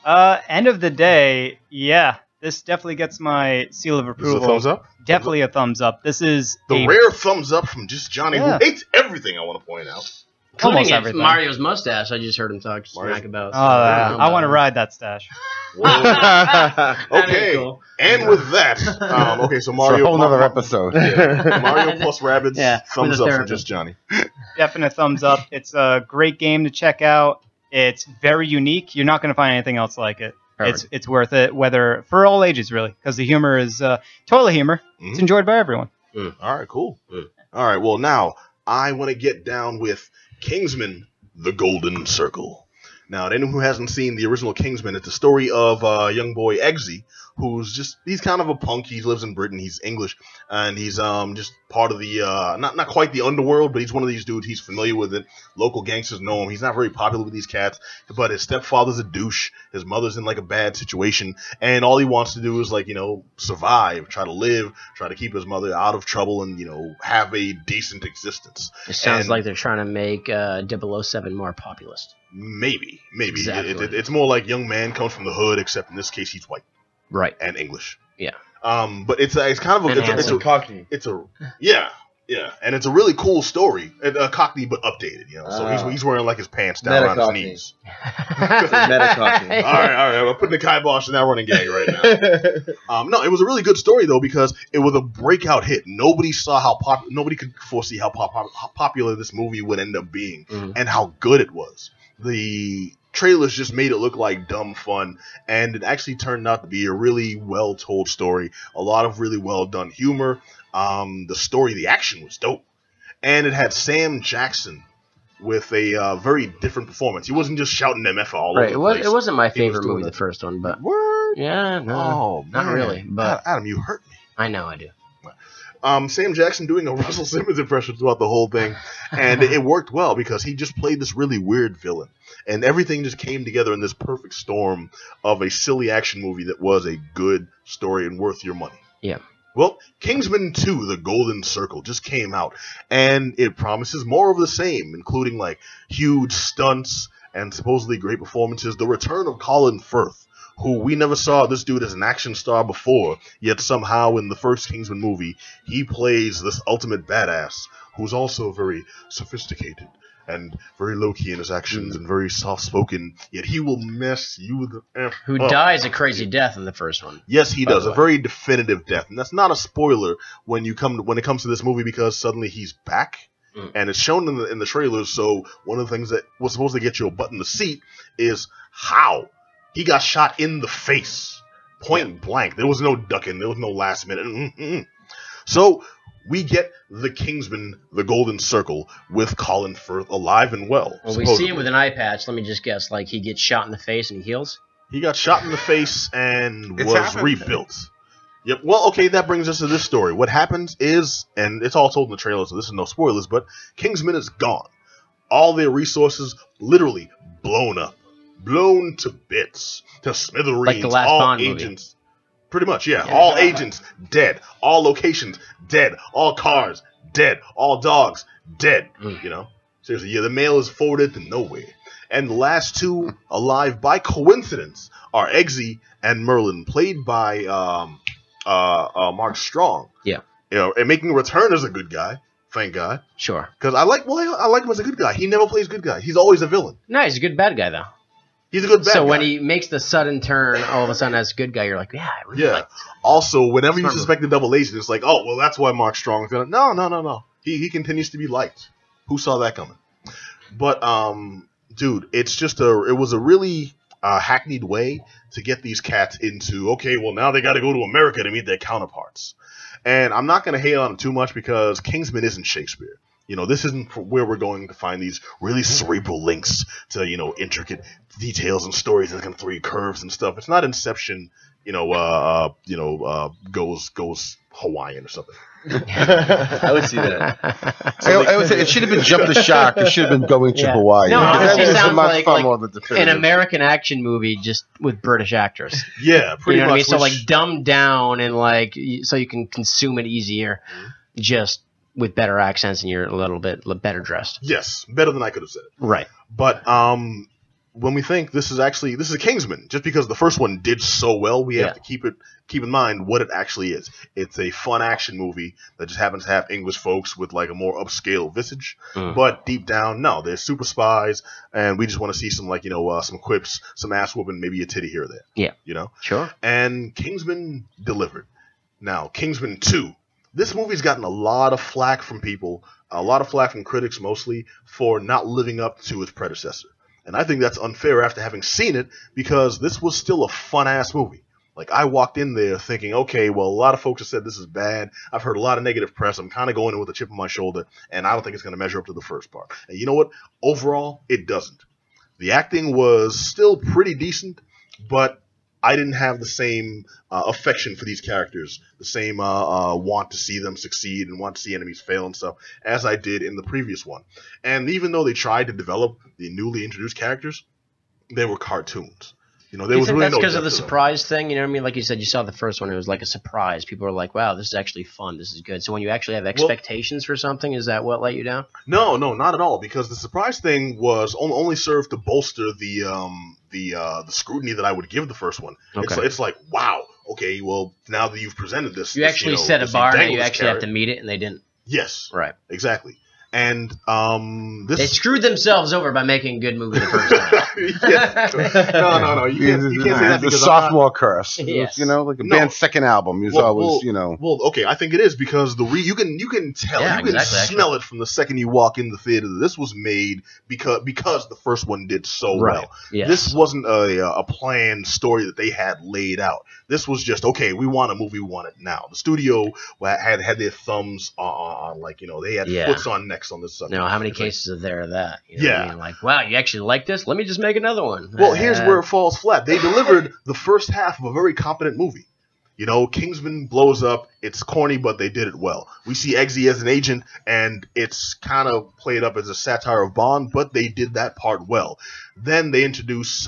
S3: End of the day, yeah. This definitely gets my seal of
S1: Is
S3: approval.
S1: it a thumbs up?
S3: Definitely a thumbs up. This is
S1: The rare thumbs up from just Johnny,
S3: Yeah.
S1: who hates everything. I want to point out.
S2: Including
S3: almost
S2: if
S3: everything.
S2: Mario's mustache. I just heard him talk
S1: Mario's-
S2: smack about.
S3: I want to ride that stash.
S1: Okay,
S2: cool.
S1: and with that, okay, so
S5: It's
S1: Mario,
S5: a whole nother episode.
S1: Yeah, Mario plus Rabbids,
S2: Yeah,
S1: thumbs
S2: with a
S1: up from
S2: therapist.
S1: just Johnny.
S3: Definite thumbs up. It's a great game to check out. It's very unique. You're not going to find anything else like it.
S2: Perfect.
S3: It's worth it, whether for all ages really, because the humor is toilet humor. It's enjoyed by everyone.
S1: All right, cool. All right, well now I want to get down with Kingsmen: The Golden Circle. Now, to anyone who hasn't seen the original Kingsmen, it's the story of a young boy, Eggsy, he's kind of a punk. He lives in Britain. He's English, and he's just part of the, not quite the underworld, but he's one of these dudes. He's familiar with it. Local gangsters know him. He's not very popular with these cats, but his stepfather's a douche. His mother's in like a bad situation, and all he wants to do is like, survive, try to live, try to keep his mother out of trouble, and, have a decent existence.
S2: It sounds
S1: And
S2: like they're trying to make 007 more populist.
S1: Maybe.
S2: Exactly.
S1: It's more like young man comes from the hood, except in this case he's white
S2: Right.
S1: and English.
S2: Yeah.
S1: But it's kind of
S2: And
S1: it's a
S4: Cockney.
S1: yeah, and it's a really cool story. Cockney but updated, So he's wearing like his pants down around his
S4: Meta-Cockney.
S1: knees.
S4: Meta Cockney.
S1: All right, we're putting the kibosh in that running gag right now. No, it was a really good story though, because it was a breakout hit. Nobody could foresee how popular this movie would end up being, and how good it was. The trailers just made it look like dumb fun, and it actually turned out to be a really well told story. A lot of really well done humor. The action was dope, and it had Sam Jackson with a very different performance. He wasn't just shouting MF all over the place.
S2: It wasn't my
S1: He was
S2: favorite
S1: doing
S2: movie, the
S1: that.
S2: first one, but
S1: Word?
S2: yeah, no,
S1: Oh,
S2: not
S1: man.
S2: really. But
S1: Adam, you hurt me.
S2: I know I do.
S1: Sam Jackson doing a Russell Simmons impression throughout the whole thing, and it worked well because he just played this really weird villain, and everything just came together in this perfect storm of a silly action movie that was a good story and worth your money.
S2: Yeah.
S1: Well, Kingsman 2, The Golden Circle, just came out, and it promises more of the same, including like huge stunts and supposedly great performances. The return of Colin Firth, who we never saw this dude as an action star before, yet somehow in the first Kingsman movie, he plays this ultimate badass who's also very sophisticated and very low-key in his actions and very soft-spoken, yet he will mess you the F
S2: Who
S1: up.
S2: dies a crazy death in the first one?
S1: Yes, he does.
S2: the
S1: A
S2: way.
S1: very definitive death. And that's not a spoiler when it comes to this movie, because suddenly he's back. And it's shown in the trailers, so one of the things that was supposed to get you a butt in the seat is how he got shot in the face, point blank. There was no ducking. There was no last minute. So we get the Kingsman, the Golden Circle, with Colin Firth alive and well.
S2: Well, we see him with an eye patch. Let me just guess. Like he gets shot in the face and he heals.
S1: He got shot in the face and
S5: It's
S1: was
S5: happened.
S1: rebuilt. Yep. Well, okay, that brings us to this story. What happens is, and it's all told in the trailer, so this is no spoilers, but Kingsman is gone. All their resources literally blown up. Blown to bits. To smithereens.
S2: Like the last
S1: all
S2: Bond movie.
S1: agents. Pretty much, yeah. All agents dead. All locations dead. All cars dead. All dogs dead. You know, seriously, yeah. The mail is forwarded to nowhere. And the last two alive by coincidence are Eggsy and Merlin, played by Mark Strong.
S2: Yeah.
S1: You know, and making a return as a good guy. Thank God.
S2: Sure.
S1: Because I like him as a good guy. He never plays good guy. He's always a villain.
S2: No, he's a good bad guy though.
S1: He's a good bad guy.
S2: So when he makes the sudden turn, all of a sudden as a good guy, you're like, yeah, I really like this.
S1: Also, whenever you suspect a double agent, it's like, oh, well, that's why Mark Strong's gonna. No. He continues to be liked. Who saw that coming? But dude, it was a really hackneyed way to get these cats into. Okay, well now they got to go to America to meet their counterparts. And I'm not gonna hate on them too much because Kingsman isn't Shakespeare. You know, this isn't where we're going to find these really cerebral links to, you know, intricate details and stories and kind of three curves and stuff. It's not Inception, goes Hawaiian or something.
S4: I would see that.
S5: I would say it should have been Jump the Shark. It should have been Going to Hawaii.
S2: No,
S5: That
S2: honestly,
S5: was
S2: sounds
S5: much
S2: like,
S5: far more than definitive.
S2: an American action movie just with British actors.
S1: Yeah, pretty
S2: You know what I mean?
S1: much.
S2: So like dumbed down and like so you can consume it easier, just with better accents and you're a little bit better dressed.
S1: Yes, better than I could have said it.
S2: Right.
S1: But when we think this is Kingsman, just because the first one did so well, we have to keep in mind what it actually is. It's a fun action movie that just happens to have English folks with like a more upscale visage. But deep down, no, they're super spies, and we just want to see some some quips, some ass whooping, maybe a titty here or there.
S2: Yeah.
S1: You know?
S2: Sure.
S1: And Kingsman delivered. Now, Kingsman 2. This movie's gotten a lot of flack from people, a lot of flack from critics mostly, for not living up to its predecessor. And I think that's unfair after having seen it, because this was still a fun-ass movie. Like, I walked in there thinking, okay, well, a lot of folks have said this is bad. I've heard a lot of negative press. I'm kind of going in with a chip on my shoulder, and I don't think it's going to measure up to the first part. And you know what? Overall, it doesn't. The acting was still pretty decent, but I didn't have the same affection for these characters, the same want to see them succeed and want to see enemies fail and stuff as I did in the previous one. And even though they tried to develop the newly introduced characters, they were cartoons. You know, there was really
S2: that's
S1: no
S2: because of
S1: depth
S2: the
S1: to them.
S2: surprise thing? You know what I mean? Like you said, you saw the first one. It was like a surprise. People were like, wow, this is actually fun. This is good. So when you actually have expectations for something, is that what let you down?
S1: No, not at all. Because the surprise thing was only served to bolster the scrutiny that I would give the first one.
S2: Okay.
S1: It's like, wow, okay, well, now that you've presented this,
S2: You actually set a
S1: this
S2: bar, and you
S1: Dangles
S2: actually have to
S1: carrot-
S2: meet it, and they didn't.
S1: Yes,
S2: Right.
S1: exactly. And
S2: They screwed themselves over by making a good movie the first time.
S1: Yes. No. You can't say that
S5: the
S1: because
S5: sophomore curse.
S2: Yes.
S5: You know, like a
S1: No.
S5: band's second album is always, you know.
S1: Well, okay, I think it is because you can tell,
S2: Yeah,
S1: you can
S2: exactly,
S1: smell it from the second you walk in the theater. This was made because the first one did so
S2: Right.
S1: well.
S2: Yes.
S1: This wasn't a planned story that they had laid out. This was just, okay, we want a movie, we want it now. The studio had their thumbs on like, you know, they had foots on necks on this subject.
S2: How many cases are there of that? You know what I mean? Like, wow, you actually like this? Let me just make another one.
S1: Well, here's where it falls flat. They delivered the first half of a very competent movie. You know, Kingsman blows up. It's corny, but they did it well. We see Eggsy as an agent, and it's kind of played up as a satire of Bond, but they did that part well. Then they introduce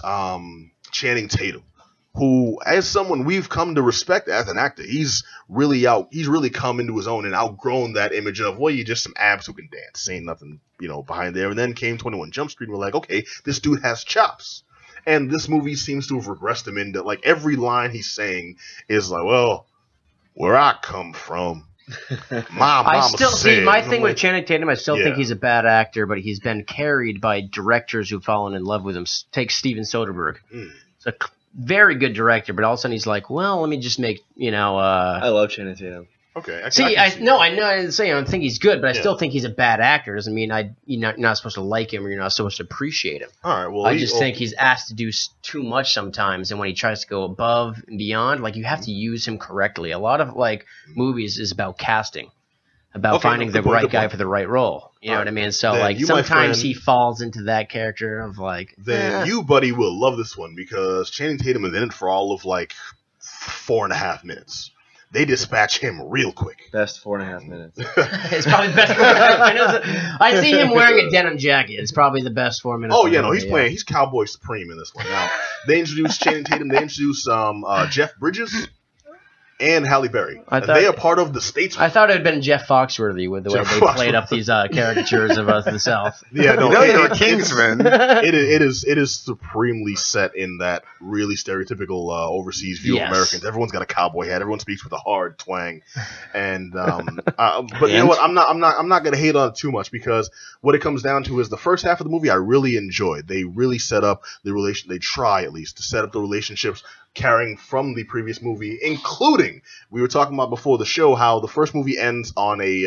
S1: Channing Tatum, who, as someone we've come to respect as an actor, he's really come into his own and outgrown that image of, well, you're just some abs who can dance, ain't nothing, you know, behind there. And then came 21 Jump Street, and we're like, okay, this dude has chops. And this movie seems to have regressed him into, like, every line he's saying is like, well, where I come from, my mama
S2: I still
S1: said.
S2: see my
S1: And I'm
S2: thing with
S1: like,
S2: Channing Tatum. I still think he's a bad actor, but he's been carried by directors who've fallen in love with him. Take Steven Soderbergh. It's a very good director, but all of a sudden he's like, well, let me just make, you know.
S4: I love Channing Tatum.
S1: Okay.
S2: I know. I didn't say I don't think he's good, but I still think he's a bad actor. Doesn't mean you're not supposed to like him or you're not supposed to appreciate him.
S1: All right. Well,
S2: I just think he's asked to do too much sometimes, and when he tries to go above and beyond, like you have to use him correctly. A lot of like movies is about casting, about finding the right guy for the right role. You know what I mean? So
S1: Then
S2: like
S1: you, my
S2: sometimes
S1: friend-
S2: he falls into that character of like.
S1: Then you, buddy, will love this one because Channing Tatum is in it for all of like 4.5 minutes. They dispatch him real quick.
S4: Best 4.5 minutes.
S2: It's probably the best. I see him wearing a denim jacket. It's probably the best 4 minutes.
S1: Oh
S2: of
S1: yeah,
S2: the
S1: no, he's
S2: movie,
S1: playing. He's Cowboy Supreme in this one. Now they introduce Channing Tatum. They introduce Jeff Bridges, and Halle Berry.
S2: I
S1: And
S2: thought-
S1: they are part of the Statesman.
S2: I thought it had been Jeff Foxworthy with the way
S1: Jeff
S2: they played up these caricatures of us in the South.
S1: Yeah, no,
S5: You know you're a
S1: it's-
S5: Kingsman.
S1: It is supremely set in that really stereotypical overseas view
S2: Yes.
S1: of Americans. Everyone's got a cowboy hat. Everyone speaks with a hard twang, and but you know what? I'm not gonna hate on it too much because what it comes down to is the first half of the movie I really enjoyed. They really set up the relation. They try at least to set up the relationships carrying from the previous movie, including we were talking about before the show how the first movie ends on a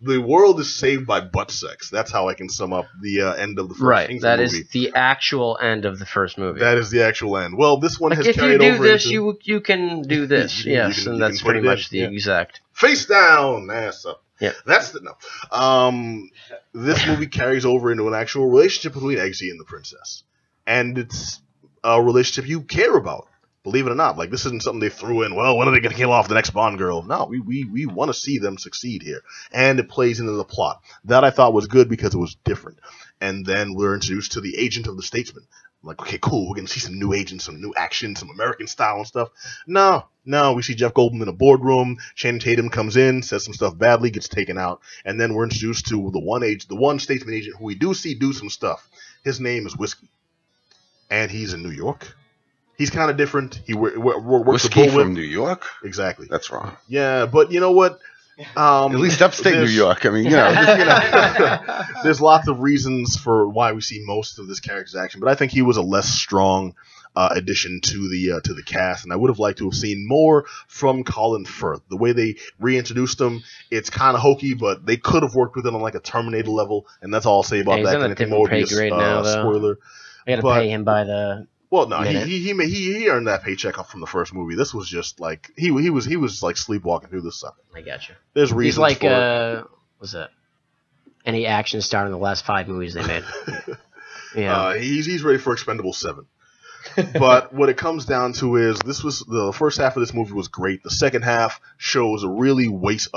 S1: the world is saved by butt sex. That's how I can sum up the end of the first
S2: Right,
S1: Kingsman
S2: that
S1: movie.
S2: is the actual end of the first movie.
S1: That is the actual end. Well, this one
S2: like
S1: has
S2: if you
S1: carried
S2: do
S1: over
S2: this,
S1: into
S2: you can do this.
S1: You
S2: Yes,
S1: can
S2: and that's
S1: put
S2: pretty
S1: it in,
S2: much the
S1: yeah.
S2: exact.
S1: face down, ass up.
S2: Yeah.
S1: That's the no. This movie carries over into an actual relationship between Eggsy and the princess, and it's a relationship you care about. Believe it or not, like this isn't something they threw in. Well, when are they going to kill off the next Bond girl? No, we want to see them succeed here, and it plays into the plot. That I thought was good because it was different. And then we're introduced to the agent of the Statesman. I'm like, okay, cool, we're going to see some new agents, some new action, some American style and stuff. No, we see Jeff Goldblum in a boardroom. Channing Tatum comes in, says some stuff badly, gets taken out, and then we're introduced to the one Statesman agent who we do see do some stuff. His name is Whiskey, and he's in New York. He's kind of different. He works
S5: Whiskey
S1: the
S5: from New York?
S1: Exactly.
S5: That's wrong.
S1: Yeah, but you know what?
S5: At least upstate New
S1: there's-
S5: York. I mean, you know.
S1: There's lots of reasons for why we see most of this character's action, but I think he was a less strong addition to the cast, and I would have liked to have seen more from Colin Firth. The way they reintroduced him, it's kind of hokey, but they could have worked with it on like a Terminator level, and that's all I'll say about
S2: He's
S1: that.
S2: on a
S1: Anything
S2: different
S1: more would be
S2: pay grade now, though.
S1: spoiler.
S2: I got to
S1: But-
S2: pay him by the.
S1: Well, no,
S2: minute.
S1: he earned that paycheck up from the first movie. This was just like he was like sleepwalking through this stuff.
S2: I got you.
S1: There's reasons
S2: He's like
S1: for it.
S2: what's that? Any action star in the last 5 movies they made. Yeah.
S1: He's ready for Expendable 7. But what it comes down to is this was the first half of this movie was great. The second half shows a really wasteful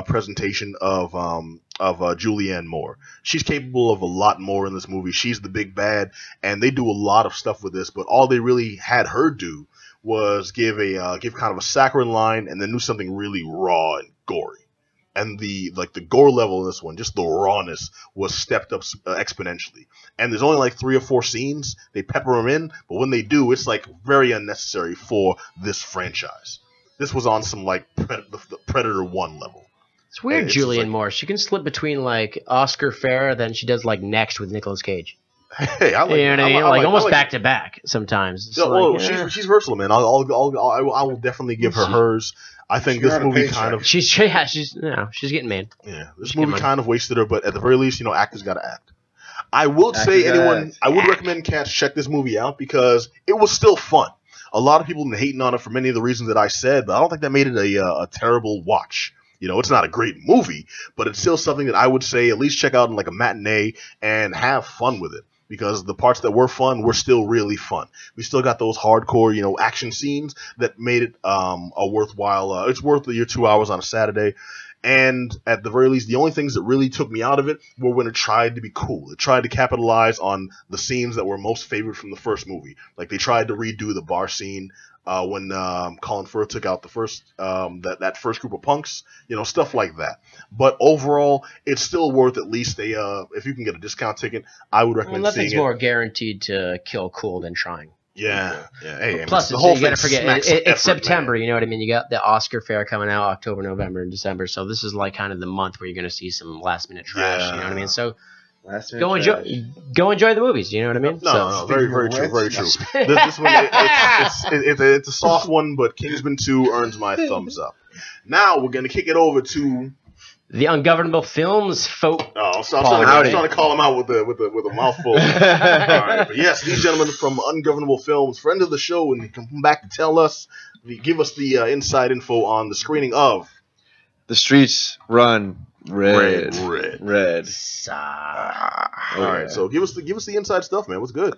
S1: presentation of Julianne Moore. She's capable of a lot more in this movie. She's the big bad, and they do a lot of stuff with this. But all they really had her do was give kind of a saccharine line, and then do something really raw and gory. And the gore level in this one, just the rawness, was stepped up exponentially. And there's only like 3 or 4 scenes. They pepper them in, but when they do, it's like very unnecessary for this franchise. This was on some like the Predator 1 level.
S2: It's weird,
S1: it's
S2: Julianne
S1: like-
S2: Moore. She can slip between like Oscar Farah, then she does like Next with Nicolas Cage.
S1: Hey, I like
S2: You know what I mean?
S1: I
S2: Like almost
S1: I
S2: back to back sometimes. It's
S1: Yeah, well,
S2: like, eh.
S1: she's versatile, man. I will definitely give her hers. I think
S5: She
S1: this
S5: got a
S1: movie
S5: paycheck.
S1: kind of
S2: she's getting made.
S1: this
S2: She's
S1: movie
S2: getting
S1: kind of wasted her, but at the very least, actors got to act. I will say
S4: Actors gotta act.
S1: I would recommend cats check this movie out because it was still fun. A lot of people have been hating on it for many of the reasons that I said, but I don't think that made it a terrible watch. It's not a great movie, but it's still something that I would say at least check out in like a matinee and have fun with it. Because the parts that were fun were still really fun. We still got those hardcore, action scenes that made it a worthwhile. It's worth your 2 hours on a Saturday. And at the very least, the only things that really took me out of it were when it tried to be cool. It tried to capitalize on the scenes that were most favored from the first movie. Like they tried to redo the bar scene when Colin Firth took out the first that first group of punks, stuff like that. But overall, it's still worth at least if you can get a discount ticket, I would recommend seeing
S2: Nothing's
S1: it.
S2: more guaranteed to kill cool than trying.
S1: Yeah. Hey,
S2: Plus,
S1: the whole
S2: you got to
S1: thing
S2: forget
S1: smacks
S2: it's
S1: of effort,
S2: September.
S1: man.
S2: You know what I mean? You got the Oscar fair coming out October, November, and December. So this is like kind of the month where you're going to see some last minute trash. You know what I mean? So
S4: Last minute
S2: go
S4: trash.
S2: enjoy the movies. You know what I mean?
S1: No, very true, very true.
S2: Speaking
S1: This one, it's a soft one, but Kingsman 2 earns my thumbs up. Now we're gonna kick it over to.
S2: The Ungovernable Films folk.
S1: Oh, I'm
S2: Paul
S1: trying
S2: Howdy.
S1: to call him out with a mouthful. All right, but yes, these gentlemen from Ungovernable Films, friend of the show, and come back to tell us, give us the inside info on the screening of
S4: The Streets Run Red.
S1: Red.
S2: Ah.
S1: All right, so give us the inside stuff, man. What's good?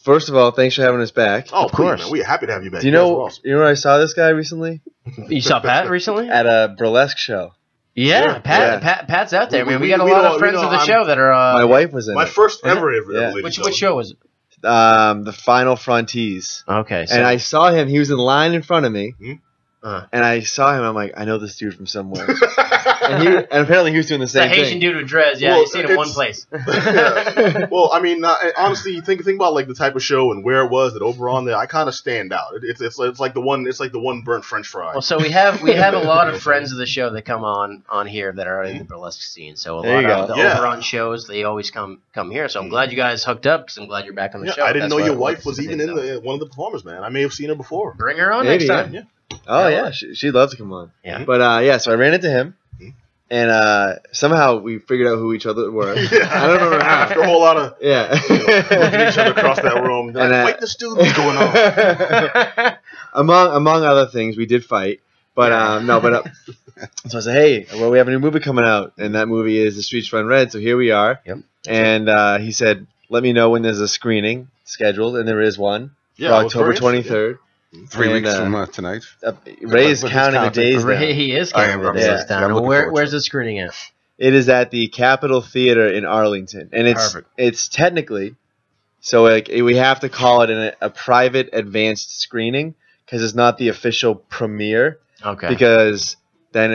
S4: First of all, thanks for having us back.
S1: Oh,
S2: Of
S1: please,
S2: course.
S1: man. We're happy to have you back.
S4: Do you
S1: guys were
S4: know?
S1: awesome.
S4: You know where I saw this guy recently?
S2: You saw Pat recently?
S4: At a burlesque show.
S2: Yeah,
S1: Sure.
S2: Pat's out there, man. We got a
S1: we
S2: lot
S1: know-
S2: of friends
S1: we know
S2: of the
S1: I'm-
S2: show that are.
S4: My wife was in
S1: My
S4: it.
S1: first
S2: Was it?
S1: ever.
S4: Yeah.
S1: ladies
S2: Which
S1: and
S2: show was it?
S4: The Final Frontiers.
S2: Okay. So,
S4: And I saw him. He was in line in front of me.
S2: Uh-huh.
S4: And I saw him. I'm like, I know this dude from somewhere. and apparently he was doing the
S2: the
S4: same
S2: Haitian
S4: thing.
S2: dude with dreads. Yeah,
S1: Well,
S2: you've seen him one place.
S1: Yeah. Well, I mean, honestly, you think about like the type of show and where it was that over on there. I kind of stand out. It's like the one burnt French fry.
S2: Well, so we have a lot of friends of the show that come on here that are in the burlesque scene. So a
S4: There you
S2: lot of
S4: go.
S2: the
S1: Yeah.
S2: Oberon shows, they always come here. So I'm glad you guys hooked up because I'm glad you're back on the
S1: Yeah,
S2: show.
S1: I didn't
S2: That's
S1: know your
S2: why I
S1: wife was
S2: wanted to
S1: even
S2: say
S1: in one of the performers, man. I may have seen her before.
S2: Bring her on
S4: Maybe,
S2: next time.
S1: Yeah.
S4: Oh, yeah. She'd love to come on.
S2: Yeah.
S4: But, yeah, so I ran into him. And somehow we figured out who each other were.
S1: Yeah.
S4: I don't remember how.
S1: After a whole lot of
S4: Yeah.
S1: looking at each other across that room, like,
S4: And,
S1: fight the student, what's going on?
S4: among other things, we did fight. But, no, but... so I said, hey, well, we have a new movie coming out. And that movie is The Streets Run Red. So here we are.
S2: Yep.
S4: And he said, let me know when there's a screening scheduled. And there is one.
S1: Yeah,
S4: For
S1: I was
S4: October
S1: very interested,
S4: 23rd.
S5: 3
S4: And,
S5: weeks from tonight.
S4: Ray is
S5: But he's
S4: counting the
S5: counting.
S4: days now.
S2: He is
S5: I
S2: counting
S5: am,
S2: the
S4: yeah.
S2: days down.
S5: I'm looking
S2: Well,
S5: forward
S2: where's
S5: to
S2: the screening at?
S4: It is at the Capitol Theater in Arlington, and
S2: Perfect.
S4: it's technically, so like we have to call it a private advanced screening because it's not the official premiere.
S2: Okay.
S4: Because then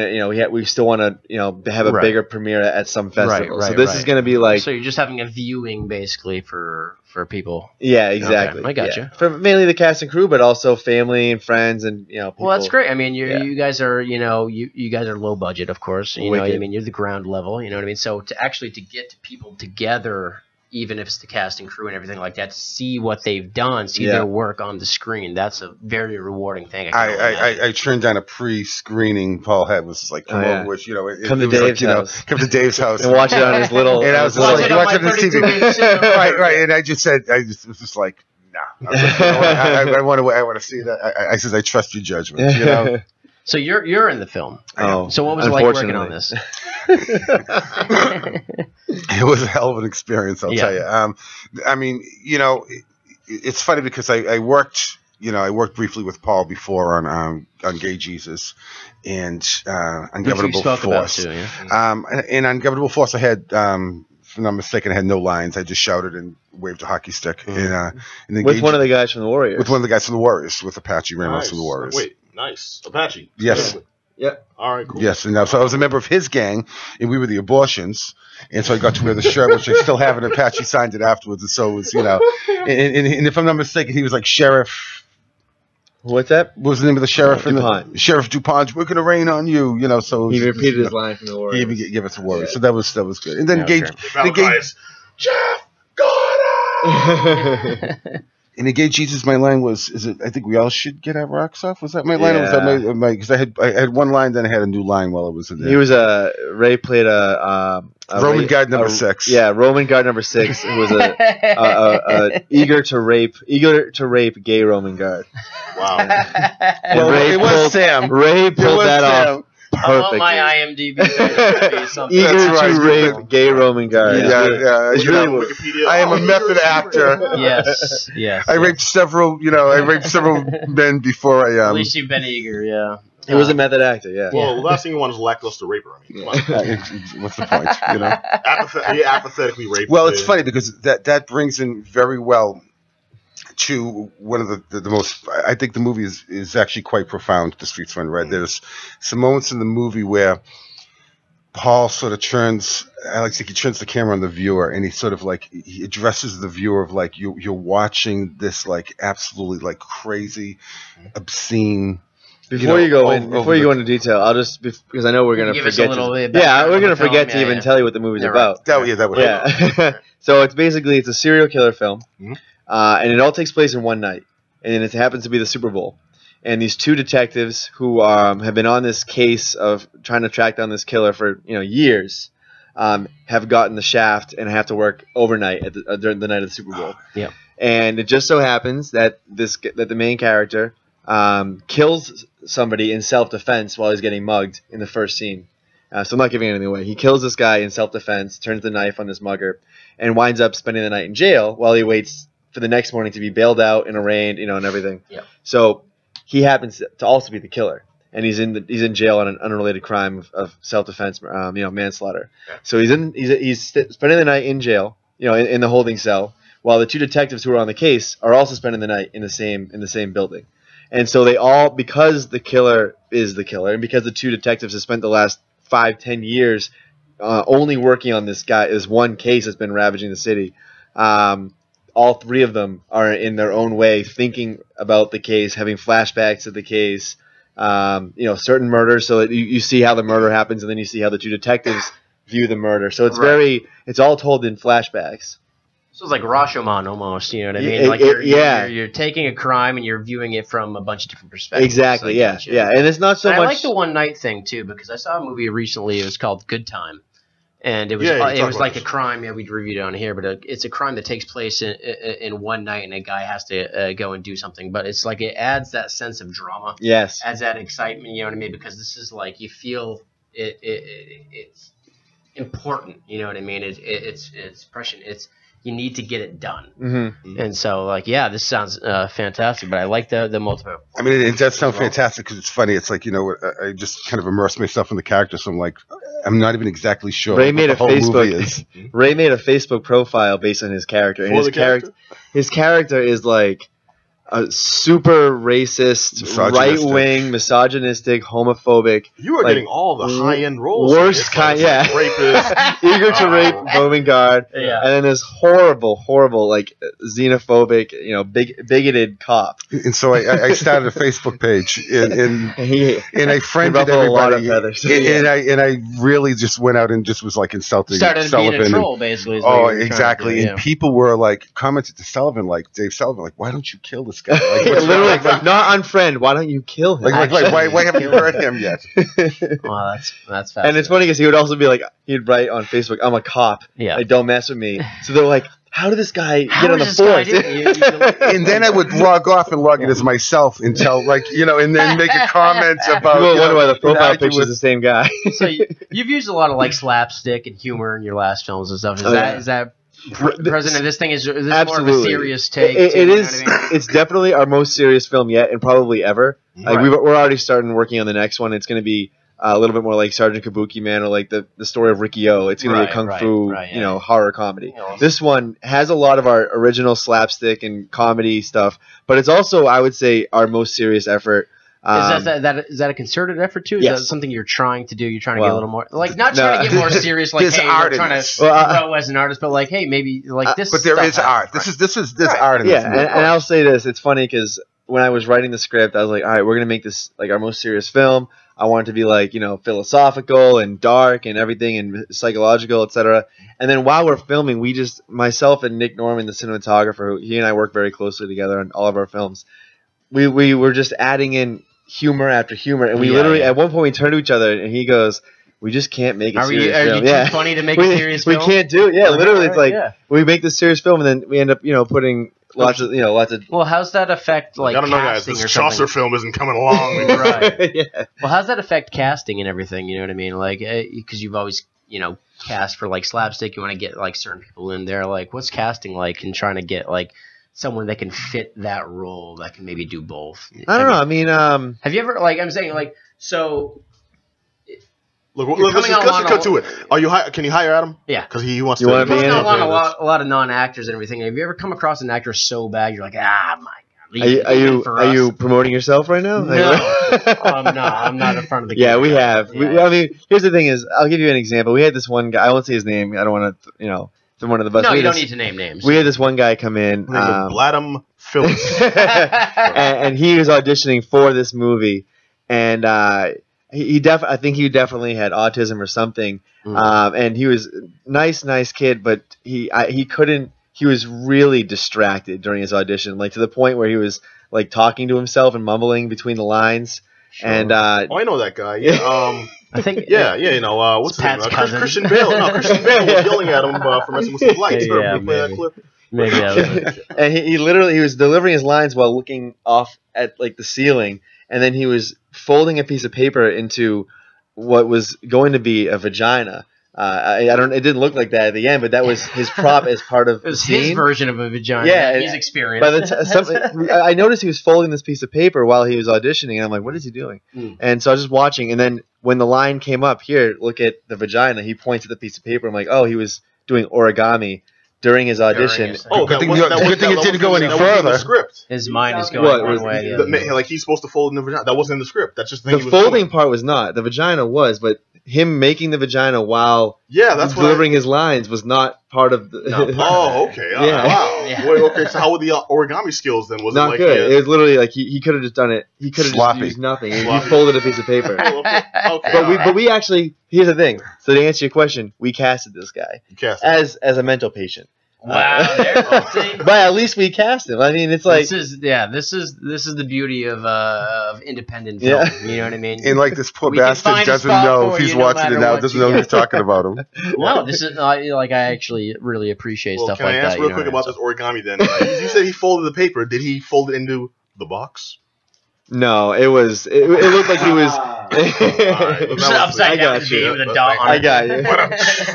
S4: we still want to have a
S2: Right.
S4: bigger premiere at some festival.
S2: Right,
S4: so this
S2: right.
S4: is going to be like
S2: So you're just having a viewing basically for people.
S4: yeah, exactly.
S2: Okay, I got
S4: yeah.
S2: you.
S4: For mainly the cast and crew, but also family and friends and people.
S2: Well, that's great. I mean,
S4: Yeah.
S2: you guys are you guys are low budget, of course. You know what I
S4: Wicked.
S2: mean? You're the ground level. You know what I mean? So to get people together, even if it's the cast and crew and everything like that, to see what they've done, see
S4: Yeah.
S2: their work on the screen, that's a very rewarding thing. can only imagine.
S5: I turned down a pre-screening Paul had was like come
S4: Oh, yeah.
S5: over with
S4: Come to
S5: it was
S4: Dave's
S5: like,
S4: house.
S5: come to Dave's house
S4: and watch it on his little.
S5: And I was
S2: Watch
S5: like,
S2: it on
S5: watching
S2: my
S5: this TV
S2: 32-inch cinema.
S5: right and I just was just like nah. I was like, you know what? I want to see that. I said I trust your judgment. You know.
S2: So you're in the film.
S4: Oh,
S2: So what was it like working on this?
S5: It was a hell of an experience, I'll
S2: Yeah.
S5: tell you. I mean, it's funny because I worked, I worked briefly with Paul before on Gay Jesus and
S2: Which we
S5: Ungovernable
S2: spoke about
S5: Force.
S2: too. Yeah.
S5: In Ungovernable Force, I had, if I'm not mistaken, I had no lines. I just shouted and waved a hockey stick. And then
S4: with one of the guys from the Warriors.
S5: with one of the guys from the Warriors, with Apache Ramos
S1: Nice.
S5: from the Warriors.
S1: Wait, nice. Apache.
S5: Yes.
S4: Yeah.
S1: All right, cool.
S5: Yes, and so I was a member of his gang, and we were the Abortions, and so I got to wear the shirt, which I still have, and Apache signed it afterwards, and so it was, and if I'm not mistaken, he was like Sheriff.
S4: What's that?
S5: What was the name of the sheriff?
S4: DuPont.
S5: Sheriff DuPont. We're gonna rain on you, So
S4: He
S5: it was,
S4: repeated his line from the
S5: He
S4: Warriors.
S5: even gave us a worry, so that was good. And then
S2: Yeah,
S5: Gage,
S2: sure.
S5: the Gage,
S1: Valkyries. Jeff Gordon.
S5: and the Gay Jesus. My line was, I think we all should get our rocks off. Was that my line? Or was
S4: Yeah.
S5: that my? Because I had one line, then I had a new line while I was in there.
S4: He was Ray played a
S5: Roman guard number 6.
S4: Yeah, Roman guard number 6. Who was a eager to rape gay Roman guard.
S1: Wow.
S4: And
S5: Well,
S4: Ray
S5: it was
S4: pulled-
S5: Sam.
S4: Ray
S5: It
S4: pulled
S5: was
S4: that
S5: Sam.
S4: off
S2: I want
S4: perfectly.
S2: my IMDb page to be something.
S4: Eager
S5: That's
S4: to
S5: right.
S4: rape gay Roman guard.
S5: Yeah.
S4: It's
S5: you
S4: really
S5: know,
S4: what-
S1: Wikipedia.
S5: I am a
S1: Oh,
S5: method
S1: you're
S5: actor.
S2: Yes.
S5: I raped several, men before I
S2: At least you've been eager, yeah.
S4: He was a method actor. Yeah.
S1: Well, the last thing you want is a lackluster raper. I mean, come on.
S5: What's the point?
S1: He apathetically raped.
S5: Well, it's funny because that brings in very well to one of the most. I think the movie is actually quite profound. The Streets Run Red. There's some moments in the movie where Paul sort of turns. I like to think he turns the camera on the viewer, and he sort of like he addresses the viewer of like you're watching this like absolutely like crazy, obscene.
S4: Before you go
S5: over
S4: into detail, I'll just because I know we're gonna
S2: Give us a
S4: forget.
S2: little bit of
S4: Yeah,
S2: background
S4: we're
S2: on
S4: gonna
S2: the film.
S4: forget to
S2: Yeah,
S4: even
S2: yeah.
S4: tell you what the movie's
S2: Yeah,
S4: about.
S5: That would
S4: Yeah. So it's a serial killer film,
S1: Mhm.
S4: and it all takes place in one night, and it happens to be the Super Bowl. And these two detectives who have been on this case of trying to track down this killer for years, have gotten the shaft and have to work overnight during the night of the Super Bowl.
S2: Yep.
S4: And it just so happens that the main character kills somebody in self-defense while he's getting mugged in the first scene. So I'm not giving anything away. He kills this guy in self-defense, turns the knife on this mugger, and winds up spending the night in jail while he waits for the next morning to be bailed out and arraigned, and everything.
S2: Yep.
S4: So he happens to also be the killer, and he's in jail on an unrelated crime of self-defense, manslaughter.
S1: Yeah.
S4: So he's spending the night in jail, in the holding cell while the 2 detectives who are on the case are also spending the night in the same building. And so they all, because the killer is the killer, and because the 2 detectives have spent the last 5-10 years only working on this one case that's been ravaging the city, all 3 of them are in their own way thinking about the case, having flashbacks of the case, certain murders, so that you see how the murder happens, and then you see how the 2 detectives view the murder. So it's it's all told in flashbacks.
S2: So it's like Rashomon almost, you know what I mean? Like you're taking a crime and you're viewing it from a bunch of different perspectives.
S4: Exactly, yeah. And it's not so much...
S2: I like the one night thing, too, because I saw a movie recently, it was called Good Time. And it was like a crime, we reviewed it on here, but it's a crime that takes place in one night, and a guy has to go and do something. But it's like it adds that sense of drama.
S4: Yes.
S2: Adds that excitement, you know what I mean? Because this is like, you feel it's important, you know what I mean? It's prescient. You need to get it done.
S4: Mm-hmm.
S2: And so, like, this sounds fantastic, but I like the multiple.
S5: I mean, it does sound fantastic because it's funny. It's like, I just kind of immerse myself in the character, so I'm like, I'm not even exactly sure
S4: Ray made
S5: what the whole movie is.
S4: Ray made a Facebook profile based on his character. And his character is like a super racist, right-wing, misogynistic, homophobic.
S1: You are getting all the high-end roles.
S4: Worst kind,
S1: rapist,
S4: eager to rape, Beauregard, and then this horrible, like xenophobic, bigoted cop.
S5: And so I started a Facebook page, and I friended everybody, and I really just went out and just was like insulting
S2: Sullivan. Started being a troll, basically.
S5: Oh, exactly. And people were like commented to Sullivan, like Dave Sullivan, like, why don't you kill this guy? Like,
S4: literally, like, not unfriend. Why don't you kill him?
S5: Like why haven't you heard him yet?
S2: Well, that's fascinating.
S4: And it's funny because he would also be like, he'd write on Facebook, "I'm a cop. Like, don't mess with me." So they're like, how did this guy get on the force?
S5: And then I would log off and log it as myself and tell, and then make a comment about.
S4: You wonder why the profile picture is the same guy.
S2: So you've used a lot of like slapstick and humor in your last films and stuff. Is that present in this thing? Is this
S4: absolutely
S2: more of a serious take?
S4: It is. You know what I mean? It's definitely our most serious film yet, and probably ever. Like we're already starting working on the next one. It's going to be a little bit more like Sergeant Kabuki Man, or like the story of Ricky O. It's going to be a kung fu, horror comedy. This one has a lot of our original slapstick and comedy stuff, but it's also, I would say, our most serious effort.
S2: Is that a concerted effort too? Is that something you're trying to do? You're trying to get a little more, like, not trying to get more serious, like, hey, you're trying to grow as an artist, but like, hey, maybe like this.
S5: But there is art. This is art in this movie.
S4: And I'll say this: it's funny because when I was writing the script, I was like, all right, we're gonna make this like our most serious film. I want it to be like, philosophical and dark and everything and psychological, etc. And then while we're filming, myself and Nick Norman, the cinematographer, he and I work very closely together on all of our films. We were just adding in humor after humor, and we literally at one point we turned to each other and he goes, "We just can't make a serious film.
S2: Are you too funny to make a serious film?
S4: We can't do it. Yeah, literally, it's like we make this serious film and then we end up putting lots of.
S2: Well, how's that affect like?
S1: I don't know, guys. This Chaucer film isn't coming along.
S2: Right. Well, how's that affect casting and everything? You know what I mean? Like, because you've always cast for like slapstick. You want to get like certain people in there. Like, what's casting like and trying to get like someone that can fit that role that can maybe do both?
S4: I don't know. I mean,
S2: have you ever, like, I'm saying, like, so
S1: Look, let's just cut to it. Can you hire Adam?
S2: Yeah,
S1: because he wants to.
S2: You're coming on a lot of non-actors and everything. Have you ever come across an actor so bad you're like, my God?
S4: Are you promoting yourself right now?
S2: No, I'm not in front of the camera.
S4: Yeah, we have. Yeah. I mean, here's the thing: is I'll give you an example. We had this one guy. I won't say his name. I don't want to, throw one of the bus.
S2: No, you don't need to name names.
S4: We had this one guy come in,
S1: Bladum Phillips,
S4: and he was auditioning for this movie, and I think he definitely had autism or something, and he was nice kid, but he couldn't. He was really distracted during his audition, like to the point where he was like talking to himself and mumbling between the lines.
S1: Sure.
S4: And
S1: I know that guy. Yeah,
S2: I think
S1: what's his name? Christian Bale. No, Christian Bale was yelling at him for messing with some lights.
S2: Maybe
S4: and he was delivering his lines while looking off at like the ceiling, and then he was folding a piece of paper into what was going to be a vagina. It didn't look like that at the end, but that was his prop as part of the scene.
S2: His version of a vagina.
S4: Yeah,
S2: he's experienced.
S4: I noticed he was folding this piece of paper while he was auditioning, and I'm like, what is he doing? And so I was just watching, and then when the line came up, here, look at the vagina, he points at the piece of paper. I'm like, oh, he was doing origami. during his audition.
S2: his thing.
S1: Oh,
S5: Good thing it didn't go any
S1: that wasn't in
S5: further.
S1: the script.
S2: His mind is going
S4: What,
S2: one way. The other.
S1: Like he's supposed to fold in the vagina. That wasn't in the script. That's just the
S4: The
S1: thing he was
S4: folding
S1: doing.
S4: part was not. The vagina was, but him making the vagina while
S1: Yeah, that's what
S4: delivering his lines was not part of the.
S1: Oh, okay. Oh,
S4: Yeah.
S1: Wow.
S2: Yeah.
S1: Wait, okay, so how were the origami skills then? Was
S4: Not
S1: it like
S4: good. It was literally like he could have just done it. He could have just
S5: Sloppy.
S4: used nothing. He
S1: Sloppy.
S4: folded a piece of paper.
S1: okay,
S4: But we actually, here's the thing. So to answer your question, we casted this guy as a mental patient.
S2: Wow, see?
S4: But at least we cast him. I mean, it's like
S2: this is the beauty of independent film.
S4: Yeah.
S2: You know what I mean?
S5: And like this poor
S2: We can
S5: bastard
S2: find a
S5: doesn't
S2: spot
S5: know
S2: for
S5: if he's
S2: you no
S5: watching
S2: matter
S5: it now.
S2: what
S5: Doesn't
S2: you
S5: know
S2: get.
S5: who's talking about him.
S2: No, this is like I actually really appreciate
S1: Well,
S2: stuff
S1: can
S2: like
S1: I
S2: that.
S1: ask real quick about this origami then? You said he folded the paper. Did he fold it into the box?
S4: no. It looked like he was.
S2: Just upside
S4: I
S2: down
S4: got
S2: V
S4: you.
S2: with a dot on
S4: I
S2: it.
S4: got you.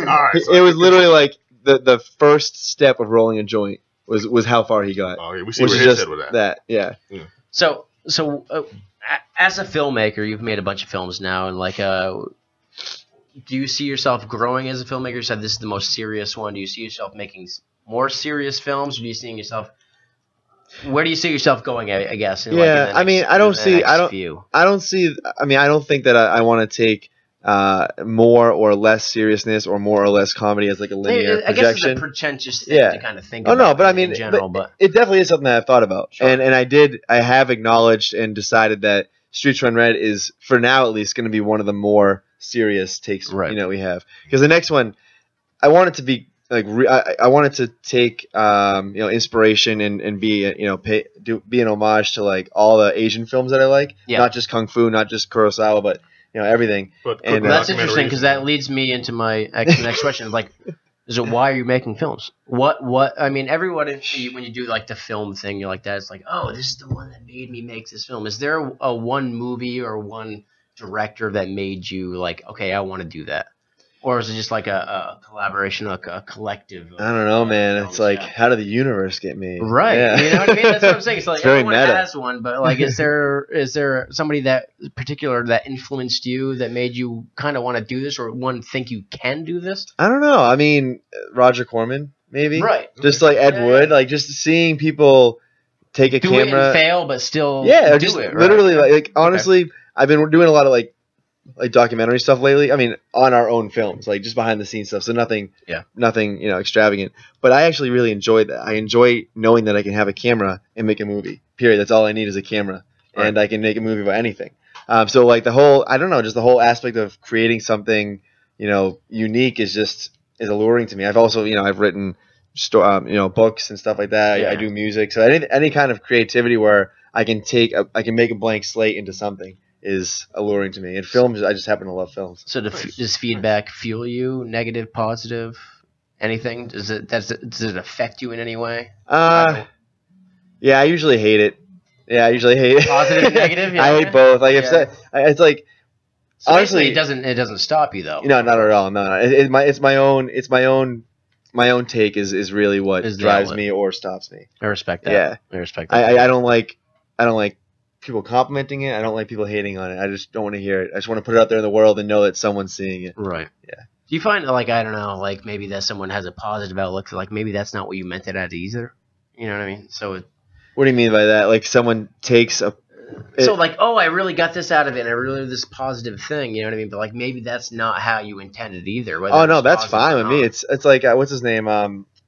S1: Alright, so
S4: It was literally like the first step of rolling a joint was how far he got.
S1: okay, we see
S4: Which
S1: where
S4: is
S1: his
S4: just
S1: head was at.
S4: yeah.
S2: So as a filmmaker, you've made a bunch of films now, and like, do you see yourself growing as a filmmaker? You said this is the most serious one. Do you see yourself making more serious films, or do you see yourself? Where do you see yourself going? I guess. In,
S4: Yeah,
S2: like,
S4: I mean, I don't see. I don't think that I want to take more or less seriousness or more or less comedy as like a linear
S2: I guess it's a
S4: projection.
S2: pretentious thing
S4: Yeah.
S2: to kind of think
S4: Oh
S2: about.
S4: no, but I mean,
S2: in general, but
S4: it definitely is something that I've thought about,
S2: Sure.
S4: and I have acknowledged and decided that Streets Run Red is, for now at least, going to be one of the more serious takes
S2: Right.
S4: we have, because the next one, I want it to be like I want it to take inspiration and be be an homage to like all the Asian films that I like,
S2: Yeah.
S4: not just kung fu, not just Kurosawa, but everything.
S1: But
S4: And,
S2: Well, that's
S1: documentaries
S2: interesting because that
S1: and-
S2: leads me into my next question. Like, is it why are you making films? What? I mean, everyone when you do like the film thing, you're like that. It's like, oh, this is the one that made me make this film. Is there a one movie or one director that made you like, okay, I want to do that? Or is it just like a collaboration, like a collective?
S4: I don't know, man. It's like,
S2: yeah.
S4: how did the universe get made?
S2: Right.
S4: Yeah.
S2: You know what I mean? That's what I'm saying. It's like
S4: It's very
S2: everyone
S4: meta.
S2: has one, but like, is there somebody that particular that influenced you that made you kind of want to do this, or one think you can do this?
S4: I don't know. I mean, Roger Corman, maybe.
S2: Right.
S4: Just like Ed
S2: Yeah,
S4: Wood,
S2: yeah.
S4: like just seeing people take a
S2: Do it
S4: camera.
S2: and fail, but still
S4: Yeah,
S2: do
S4: just
S2: it. Right?
S4: literally like honestly, I've been doing a lot of like documentary stuff lately. I mean, on our own films, like just behind the scenes stuff. So nothing extravagant. But I actually really enjoyed that. I enjoy knowing that I can have a camera and make a movie. Period. That's all I need is a camera, and I can make a movie about anything. So like the whole, I don't know, just the whole aspect of creating something, unique is alluring to me. I've also, I've written, books and stuff like that.
S2: Yeah.
S4: I do music. So any kind of creativity where I can make a blank slate into something is alluring to me. And films, I just happen to love films.
S2: So does feedback fuel you? Negative, positive, anything? Does it affect you in any way?
S4: Yeah, I usually hate it.
S2: Positive, negative? Yeah.
S4: I hate both. Like
S2: Yeah.
S4: it's like
S2: So
S4: honestly,
S2: basically, it doesn't stop you though.
S4: no, not at all. No. It's my own take is really what
S2: Is the
S4: drives
S2: outlet.
S4: me or stops me.
S2: I respect that.
S4: Yeah.
S2: I respect that.
S4: I don't like people complimenting it. I don't like people hating on it. I just don't want to hear it. I just want to put it out there in the world and know that someone's seeing it.
S2: Right.
S4: Yeah.
S2: Do you find like, I don't know, like maybe that someone has a positive outlook, like maybe that's not what you meant it as either? You know what I mean? So
S4: What do you mean by that? Like someone takes
S2: so like, oh, I really got this out of it, and I really this positive thing, you know what I mean? But like maybe that's not how you intended either. whether
S4: Oh no,
S2: it's
S4: that's
S2: positive
S4: fine
S2: or
S4: with me.
S2: not.
S4: It's like what's his name?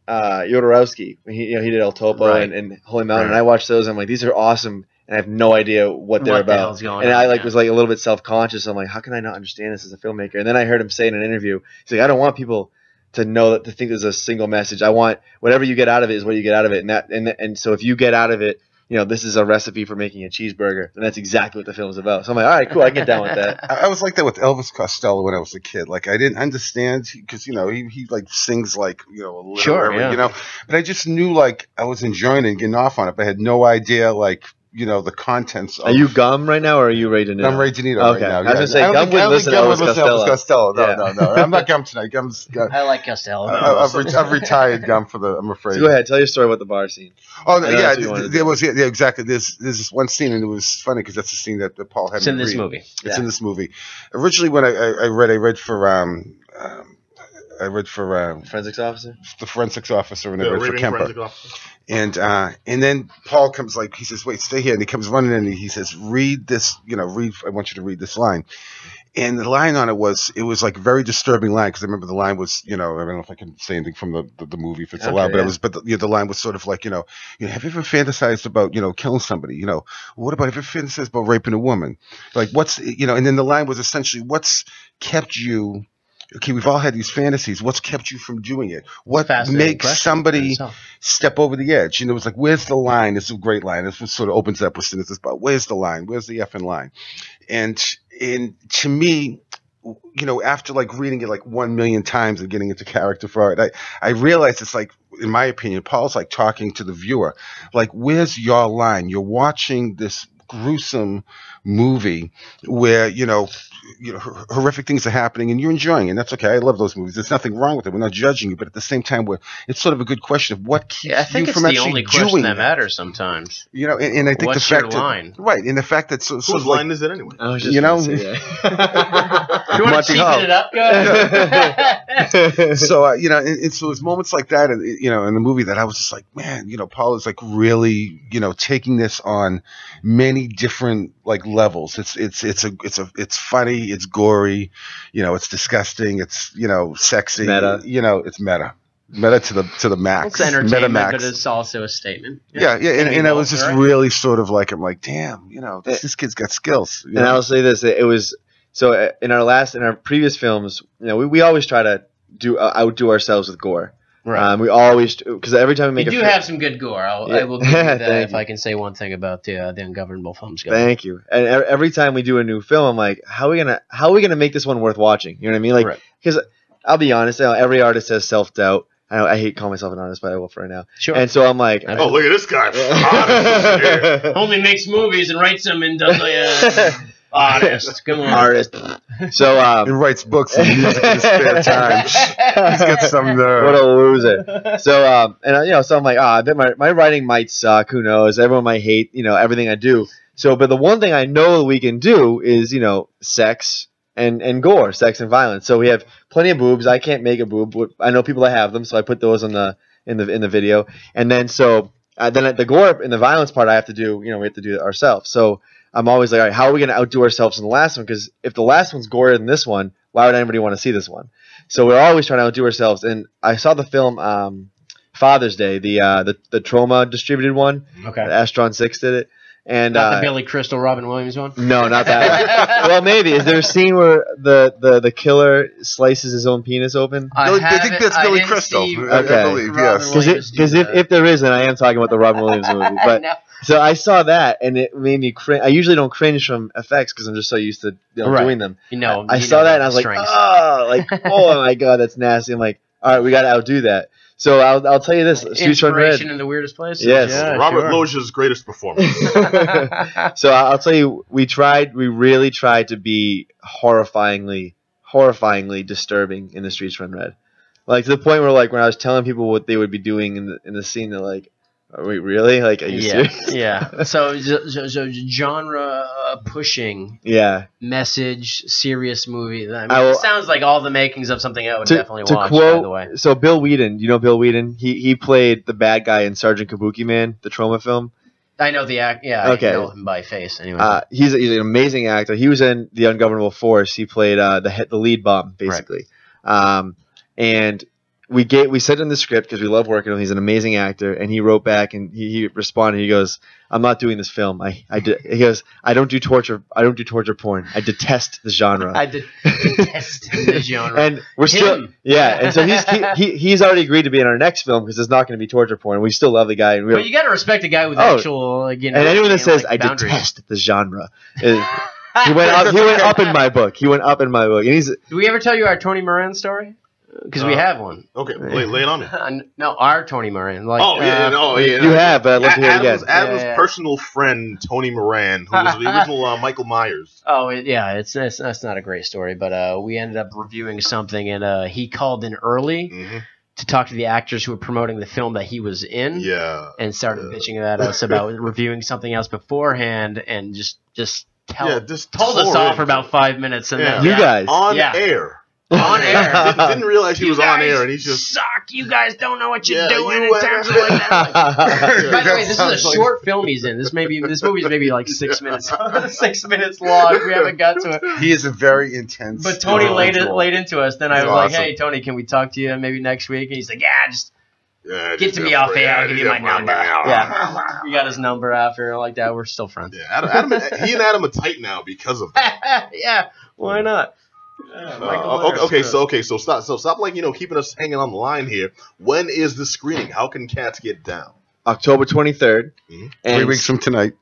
S4: Jodorowsky. He did El Topo
S2: Right.
S4: and Holy Mountain.
S2: Right.
S4: And I watched those. I'm like, these are awesome, and I have no idea what they're
S2: What the
S4: about.
S2: hell's going
S4: And
S2: on,
S4: I like
S2: yeah.
S4: was like a little bit self conscious. I'm like, how can I not understand this as a filmmaker? And then I heard him say in an interview, he's like, I don't want people to know that to think there's a single message. I want whatever you get out of it is what you get out of it. And so if you get out of it, this is a recipe for making a cheeseburger, and that's exactly what the film's about. So I'm like, all right, cool, I can get down with that.
S5: I was like that with Elvis Costello when I was a kid. Like I didn't understand because he like sings like a little,
S2: Sure, yeah.
S5: But I just knew like I was enjoying it and getting off on it. But I had no idea like the contents. Of,
S4: Are you Gum right now, or are you Ray DeNito?
S5: I'm Ray DeNito
S4: Okay.
S5: right now.
S4: I was gonna say,
S5: I don't
S4: Gum
S5: think-
S4: would
S5: I don't
S4: listen
S5: think
S4: to
S5: Gum
S4: Elvis
S5: would listen to Elvis Costello.
S4: Yeah.
S5: No. I'm not Gum tonight. Gum's.
S2: I like Costello.
S5: I've retired Gum I'm afraid.
S4: So go ahead, tell your story about the bar scene.
S5: Oh
S4: I know
S5: yeah,
S4: that's what you wanted to
S5: there
S4: do.
S5: was exactly. There's this one scene, and it was funny because that's the scene that Paul had.
S2: It's in
S5: me
S2: this
S5: read.
S2: movie.
S5: It's in this movie. Originally, when I read for I read for
S4: Forensics officer.
S5: the forensics officer, and I
S1: The
S5: read for
S1: raving
S5: Kemper.
S1: forensic officer.
S5: And then Paul comes he says, wait, stay here. And he comes running in and he says, read this, I want you to read this line. And the line on it was like a very disturbing line, because I remember the line was, I don't know if I can say anything from the movie if it's allowed, but the line was sort of like, have you ever fantasized about, killing somebody? What about, have you ever fantasized about raping a woman? Like what's, and then the line was essentially, what's kept you, okay, we've all had these fantasies. What's kept you from doing it? What makes somebody step over the edge? It was like, where's the line? This is a great line. This sort of opens up with cynicism about where's the line? Where's the effing line? And to me, after like reading it like 1 million times and getting into character for it, I realized it's like, in my opinion, Paul's like talking to the viewer. Like, where's your line? You're watching this gruesome movie where, horrific things are happening and you're enjoying it. And that's okay. I love those movies. There's nothing wrong with it. We're not judging you, but at the same time, it's sort of a good question of what keeps
S2: I think
S5: you
S2: it's
S5: from
S2: the
S5: actually
S2: only question
S5: doing
S2: that matters sometimes.
S5: and I think
S2: What's
S5: the fact
S2: your line?
S5: right, and the fact that
S1: Whose line is it anyway?
S4: I was just gonna say that.
S2: You want to cheapen it up, guys?
S5: So and so it's moments like that, and in the movie that I was just like, man, Paul is like really, taking this on many different like levels. It's funny, it's gory, it's disgusting, it's sexy,
S4: meta.
S5: It's meta to the max.
S2: It's entertainment,
S5: Meta max.
S2: but it's also a statement.
S5: Yeah, and I was just really sort of like, I'm like, damn, this kid's got skills.
S4: And I'll say this: it was so in our previous films, we always try to outdo ourselves with gore.
S2: Right.
S4: We always, because every time we make
S2: you
S4: a
S2: do have some good gore. I will give you that if I can say one thing about the Ungovernable Films.
S4: Thank you. And every time we do a new film, I'm like, how are we gonna make this one worth watching? You know what I mean? Like, because I'll be honest, every artist has self-doubt. I hate calling myself an artist, but I will for right now.
S2: Sure.
S4: And so I'm like,
S1: oh, look at this guy.
S2: Only makes movies and writes them and does artist. Come on,
S4: artist. So
S5: he writes books and music in his spare time. He's got some nerve.
S4: What a loser. So so I'm like, I bet my writing might suck. Who knows? Everyone might hate everything I do. So, but the one thing I know we can do is sex and gore, sex and violence. So we have plenty of boobs. I can't make a boob. I know people that have them, so I put those in the video. And then then at the gore and the violence part, I have to do we have to do it ourselves. So I'm always like, all right, how are we going to outdo ourselves in the last one? Because if the last one's gorier than this one, why would anybody want to see this one? So we're always trying to outdo ourselves. And I saw the film Father's Day, the Trauma distributed one.
S2: Okay.
S4: Astron 6 did it. And
S2: not the Billy Crystal, Robin Williams one?
S4: No, not that one. Well, maybe. Is there a scene where the killer slices his own penis open?
S5: I think that's Billy Crystal. I believe, yes.
S4: Because if there is, then I am talking about the Robin Williams movie. But so I saw that, and it made me cringe. I usually don't cringe from effects because I'm just so used to doing them. I saw that, and I was like, oh my god, that's nasty. I'm like, all right, we got to outdo that. So I'll tell you this:
S2: inspiration in the weirdest places.
S4: Yes,
S1: yeah, Robert Loggia's greatest performance.
S4: So I'll tell you, we really tried to be horrifyingly disturbing in The Streets Run Red, like to the point where like when I was telling people what they would be doing in the scene, they're like, "Are we really? Like, are you serious?"
S2: Yeah. So genre pushing.
S4: Yeah.
S2: Message, serious movie. I mean, it sounds like all the makings of something I would definitely watch. By the way.
S4: So Bill Whedon, you know Bill Whedon? He played the bad guy in Sergeant Kabuki Man, the Trauma film.
S2: I know the act. Yeah. Okay. I know him by face. Anyway.
S4: He's an amazing actor. He was in The Ungovernable Force. He played the lead bomb basically. Right. And we sent him the script because we love working with him. He's an amazing actor, and he wrote back and he responded. He goes, "I'm not doing this film. He goes, I don't do torture porn. I detest the genre.
S2: I detest the genre."
S4: And we're still and so he's already agreed to be in our next film because it's not going to be torture porn. We still love the guy.
S2: But you got to respect a guy with actual
S4: and anyone that says I detest the genre. He went up in my book. And he's.
S2: Do we ever tell you our Tony Moran story? Because we have one.
S1: Okay, lay it on me.
S2: No, our Tony Moran. Like,
S4: You have, but I'd love to hear it again.
S1: Adam's personal friend, Tony Moran, who was the original Michael Myers.
S2: Oh, that's not a great story, but we ended up reviewing something, and he called in early to talk to the actors who were promoting the film that he was in.
S1: Yeah.
S2: And started bitching at us about reviewing something else beforehand, and just told us off for about 5 minutes. And then,
S1: on air.
S2: On air.
S1: Didn't realize he was on air, and he's just
S2: suck. You guys don't know what you're
S1: Yeah,
S2: doing
S1: you
S2: in terms of like that. By the way, this is a short film he's in. This movie's maybe like 6 minutes 6 minutes long. We haven't got to it.
S5: He is a very intense.
S2: But Tony laid into us. Then I
S5: He's
S2: was like,
S5: awesome.
S2: "Hey, Tony, can we talk to you maybe next week?" And he's like, "Yeah, just
S1: yeah,
S2: get to me off air. I'll give you my number."
S1: Yeah.
S2: We got his number after like that. We're still friends.
S1: Yeah, he and Adam are tight now because of that.
S2: Yeah, why not?
S1: Okay, so stop like keeping us hanging on the line here. When is the screening? How can cats get down?
S4: October 23rd.
S1: Mm-hmm.
S5: 3 weeks from tonight.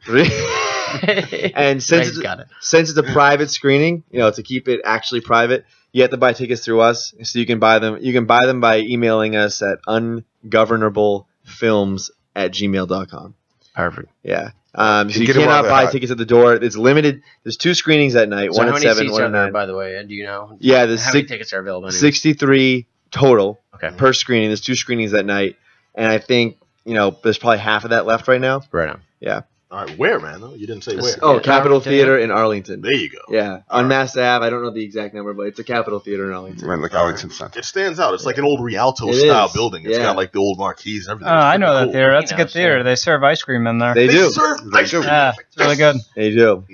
S4: And since it's a private screening, to keep it actually private, you have to buy tickets through us. So you can buy them. You can buy them by emailing us at ungovernablefilms@gmail.com.
S2: Perfect.
S4: Yeah. So you
S5: get 'em while
S4: cannot
S5: they're
S4: buy
S5: hot.
S4: tickets at the door. It's limited. There's 2 screenings that night.
S2: So
S4: one
S2: how
S4: at
S2: many
S4: 7,
S2: seats
S4: one
S2: are
S4: at
S2: there,
S4: 9.
S2: by the way? Do you know?
S4: Yeah, there's
S2: How many tickets are available? Anyway?
S4: 63 total
S2: Okay.
S4: per screening. There's 2 screenings that night, and I think there's probably half of that left right now.
S2: Right on.
S4: Yeah.
S1: All right, where, man? You didn't say where.
S4: Oh,
S2: Yeah,
S4: Capitol
S2: Arlington.
S4: Theater in Arlington.
S1: There you go.
S4: Yeah, on Mass Ave. I don't know the exact number, but it's a Capitol Theater in Arlington.
S5: Right, like Arlington Center.
S1: It stands out. It's like an old Rialto
S4: It
S1: style
S4: is.
S1: building. It's
S4: Yeah.
S1: got like the old marquees and everything.
S3: Oh,
S1: It's
S3: I know
S1: freaking
S3: that
S1: cool.
S3: theater. That's a
S2: You know,
S3: good theater.
S2: sure.
S3: They serve ice cream in there.
S4: They do.
S1: serve ice cream.
S3: Yeah, it's really good.
S4: They do.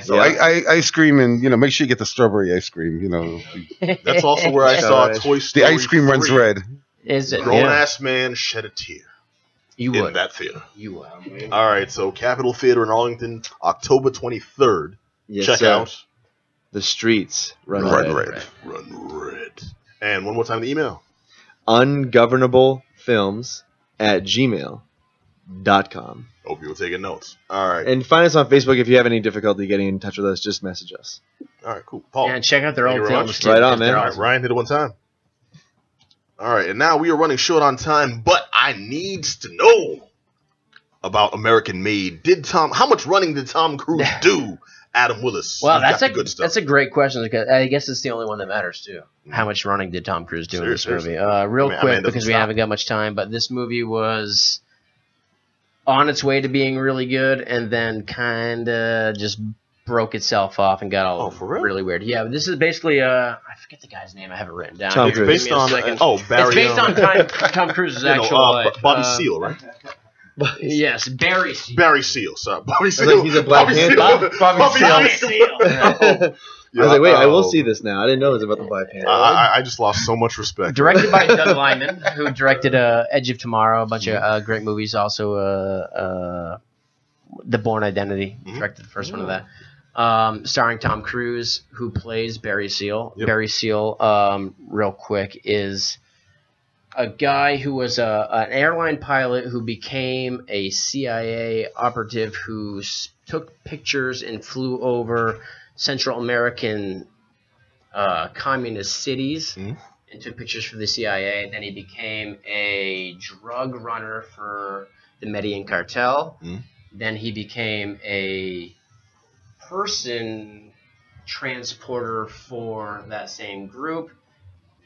S5: So I ice cream, and make sure you get the strawberry ice cream.
S1: That's also where I saw
S4: Sorry.
S1: Toy
S5: The
S1: Story.
S5: ice cream runs
S1: 3.
S5: red.
S2: Is it?
S1: Grown
S2: Yeah.
S1: ass man shed a tear
S2: You
S1: in
S2: would.
S1: that theater.
S2: You would.
S1: All right, so Capitol Theater in Arlington, October 23rd.
S4: Yes,
S1: Check
S4: sir.
S1: out
S4: The streets run
S5: Run
S4: red.
S5: red.
S1: Run Red. And one more time the email.
S4: ungovernablefilms@gmail.com.
S1: Hope you're taking notes. All right.
S4: And find us on Facebook if you have any difficulty getting in touch with us. Just message us.
S1: All right, cool. Paul.
S2: And check out their
S1: Thank
S2: old
S1: you very
S2: films.
S1: much.
S2: too,
S4: Right on,
S2: because
S4: man.
S2: they're
S1: All right,
S2: awesome.
S1: Ryan, hit it one time. All right, and now we are running short on time, but I needs to know about American Made. How much running did Tom Cruise do? Adam Willis.
S2: Well,
S1: He's got
S2: that's
S1: the good stuff.
S2: a great question because I guess it's the only one that matters too. How much running did Tom Cruise do in this
S1: Seriously.
S2: movie? Real
S1: Man,
S2: quick
S1: doesn't
S2: because we
S1: stop.
S2: haven't got much time, but this movie was on its way to being really good and then kind of just broke itself off and got all
S1: for real?
S2: really weird. Yeah, this is basically I forget the guy's name. I have it written down.
S4: Tom
S2: Give
S4: Cruise.
S2: me
S1: Based
S2: a
S1: on
S2: second.
S1: Barry.
S2: It's based on Tom Cruise's actual life.
S1: Bobby Seale, right?
S2: Yes, Barry Seal.
S1: Barry Seal. Sorry, Bobby Seal.
S4: like he's a Black
S1: Bobby
S4: Panther.
S1: Seal.
S2: Bobby Seal.
S4: I was like, wait, I will see this now. I didn't know it was about the Black Panther.
S1: I just lost so much respect.
S2: Directed by Doug Liman, who directed Edge of Tomorrow, a bunch of great movies. Also, The Bourne Identity, directed the first one of that. Starring Tom Cruise, who plays Barry Seal.
S1: Yep.
S2: Barry Seal, real quick, is a guy who was an airline pilot who became a CIA operative who took pictures and flew over Central American communist cities and took pictures for the CIA. Then he became a drug runner for the Medellin cartel. Then he became a person transporter for that same group.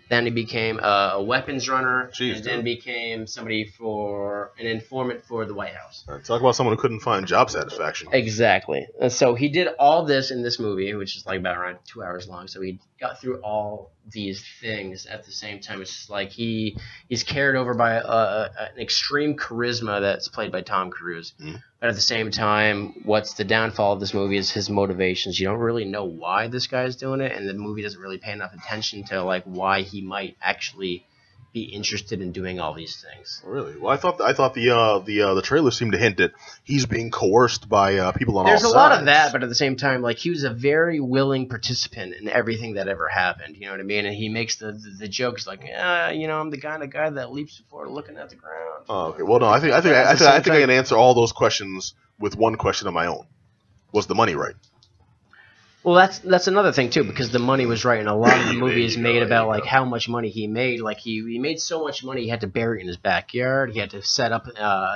S2: Then he became a weapons runner,
S1: Jeez,
S2: and then
S1: dude.
S2: became somebody for an informant for the White House.
S1: All right, talk about someone who couldn't find job satisfaction.
S2: Exactly. And so he did all this in this movie, which is like about around 2 hours long. So he got through all these things at the same time. It's just like he's carried over by an extreme charisma that's played by Tom Cruise. But at the same time, what's the downfall of this movie is his motivations. You don't really know why this guy's doing it, and the movie doesn't really pay enough attention to like why he might actually be interested in doing all these things.
S1: Really? Well, I thought the trailer seemed to hint that he's being coerced by people on
S2: There's
S1: all
S2: a
S1: sides.
S2: lot of that, but at the same time, like he was a very willing participant in everything that ever happened. You know what I mean? And he makes the jokes like, I'm the kind of guy that leaps before looking at the ground.
S1: Oh, okay. Well, no, I think I can answer all those questions with one question of my own. Was the money right?
S2: Well, that's another thing too, because the money was right, and a lot of the movies made about like how much money he made. Like he made so much money, he had to bury it in his backyard. He had to set up.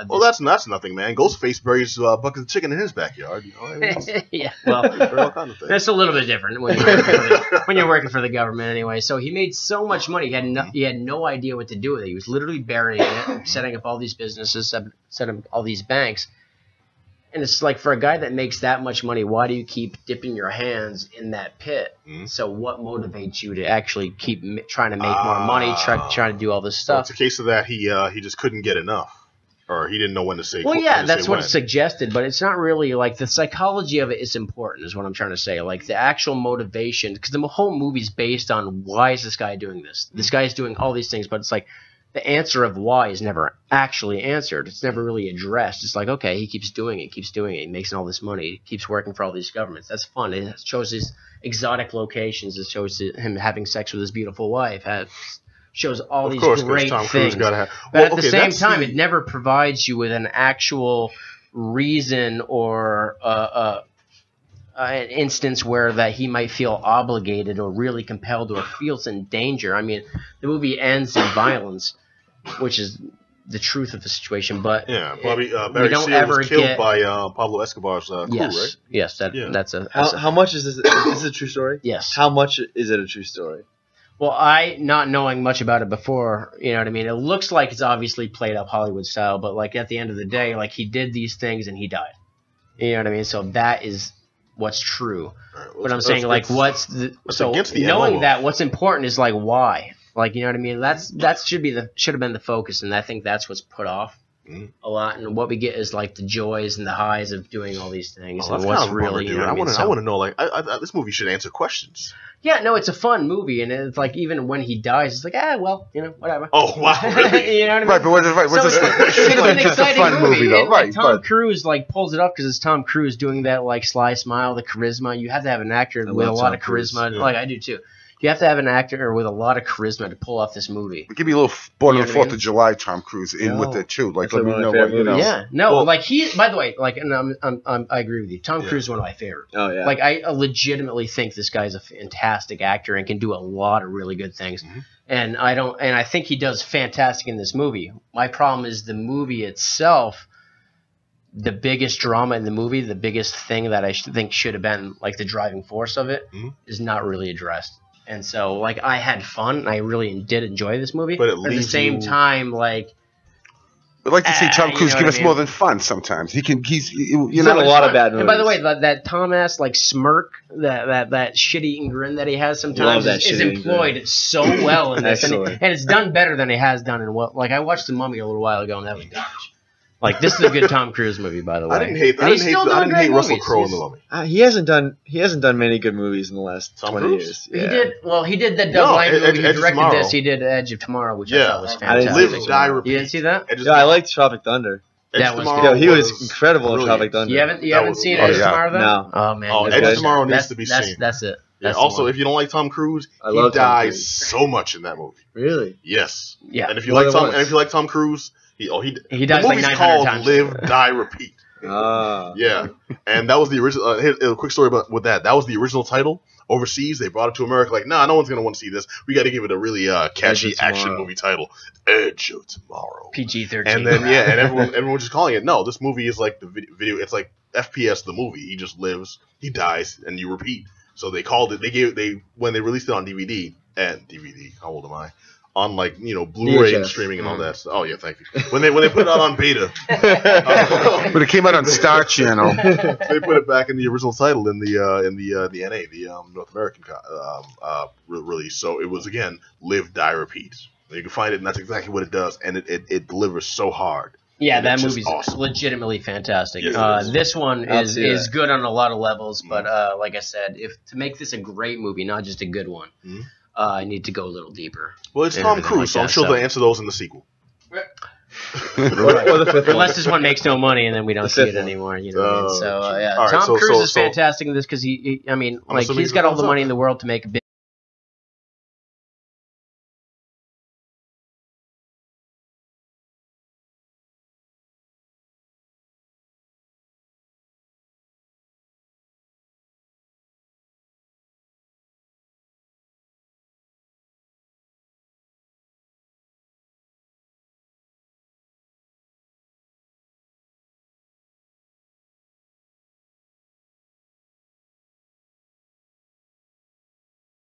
S1: Well, that's nothing, man. Ghostface buries buckets of chicken in his backyard. You know, I mean,
S2: yeah. Well,
S1: all kind of things.
S2: that's a little bit different when you're working for the government anyway. So he made so much money, he had no idea what to do with it. He was literally burying it, setting up all these businesses, setting up all these banks. And it's like, for a guy that makes that much money, why do you keep dipping your hands in that pit? So what motivates you to actually keep trying to make more money, trying to do all this stuff?
S1: Well, it's a case of that he just couldn't get enough, or he didn't know when to say.
S2: Well, yeah, that's what it's suggested, but it's not really like the psychology of it is important, is what I'm trying to say. Like the actual motivation, because the whole movie's based on why is this guy doing this? This guy's doing all these things, but it's like the answer of why is never actually answered. It's never really addressed. It's like, okay, he keeps doing it, he makes all this money, he keeps working for all these governments. That's fun. It shows his exotic locations. It shows him having sex with his beautiful wife. Shows all these great things. But at the same time, it never provides you with an actual reason or an instance where that he might feel obligated or really compelled or feels in danger. I mean, the movie ends in violence, which is the truth of the situation. But
S1: yeah, Barry Seal was killed by Pablo Escobar's crew, right?
S2: Yes, that's a.
S4: How much is this? Is this a true story?
S2: Yes.
S4: How much is it a true story?
S2: Well, not knowing much about it before, you know what I mean? It looks like it's obviously played up Hollywood style, but like at the end of the day, like he did these things and he died. You know what I mean? So that is what's true. Right, but I'm saying like what's the knowing that what's important is like why. Like, you know what I mean? That should have been the focus, and I think that's what's put off a lot. And what we get is like the joys and the highs of doing all these things. And what's really, you know,
S1: I want to know, like, this movie should answer questions.
S2: Yeah, no, it's a fun movie, and it's like even when he dies, it's like, well, you know, whatever.
S1: Oh, wow, really?
S2: You know what I mean?
S5: Right, but it should have been just a fun movie, though.
S2: Right, Tom Cruise like pulls it up because it's Tom Cruise doing that like sly smile, the charisma. You have to have an actor with a lot of charisma, like I do too. You have to have an actor with a lot of charisma to pull off this movie.
S5: Give me a little Born on the 4th of July Tom Cruise in with it too. Like, let me know what you know.
S2: Yeah, no, well, like he. By the way, like, and I agree with you. Tom Cruise is one of my favorite.
S4: Oh yeah.
S2: Like I legitimately think this guy's a fantastic actor and can do a lot of really good things. And I think he does fantastic in this movie. My problem is the movie itself. The biggest drama in the movie, the biggest thing that I think should have been like the driving force of it, is not really addressed. And so, like, I had fun. I really did enjoy this movie. But at the same time, like,
S5: I'd like to see Tom Cruise give us more than fun. Sometimes he's done
S4: a lot of bad movies.
S2: And by the way, that Tom ass like smirk, that shit-eating grin that he has sometimes is employed so well in this, and it's done better than he has done in what. Like I watched The Mummy a little while ago, and that was garbage. Like this is a good Tom Cruise movie, by the way.
S1: I didn't hate Russell Crowe in The Mummy.
S4: He hasn't done many good movies in the last 20 years.
S2: Yeah. He did that Doug Light movie. He directed this. He did Edge of Tomorrow, which I thought was fantastic.
S1: Live, Die, Repeat.
S2: You didn't see that?
S4: Yeah, I liked Tropic Thunder.
S2: That was good.
S4: He was incredible in Tropic Thunder.
S2: You haven't seen Edge of Tomorrow, though?
S4: No.
S2: Oh man,
S1: Edge of Tomorrow needs to be seen.
S2: That's it.
S1: Yeah, also, if you don't like Tom Cruise, he dies so much in that movie.
S4: Really?
S1: Yes.
S2: Yeah.
S1: And if you like Tom Cruise, he
S2: dies like 900
S1: called
S2: times.
S1: Live, Die, Repeat. Yeah. And that was the original. A quick story with that. That was the original title. Overseas, they brought it to America. Like, no one's gonna want to see this. We got to give it a really catchy action movie title, Edge of Tomorrow.
S2: PG-13.
S1: And then and everyone was just calling it. No, this movie is like the video. It's like FPS the movie. He just lives, he dies, and you repeat. So they called it. When they released it on DVD. How old am I? On like Blu-ray and streaming and all that stuff. Oh yeah, thank you. When they put it out on beta,
S5: but it came out on Star Channel.
S1: They put it back in the original title in the NA, the North American release. So it was again Live, Die, Repeat. You can find it, and that's exactly what it does, and it delivers so hard.
S2: Yeah, that movie's legitimately fantastic. Yes, this one is good on a lot of levels, but like I said, to make this a great movie, not just a good one. I need to go a little deeper.
S1: Well, it's Tom Cruise, so I'm sure they'll answer those in the sequel.
S2: Unless this one makes no money and then we don't see it anymore. You know what I mean? So, Tom Cruise is fantastic in this because he's got all the money in the world to make a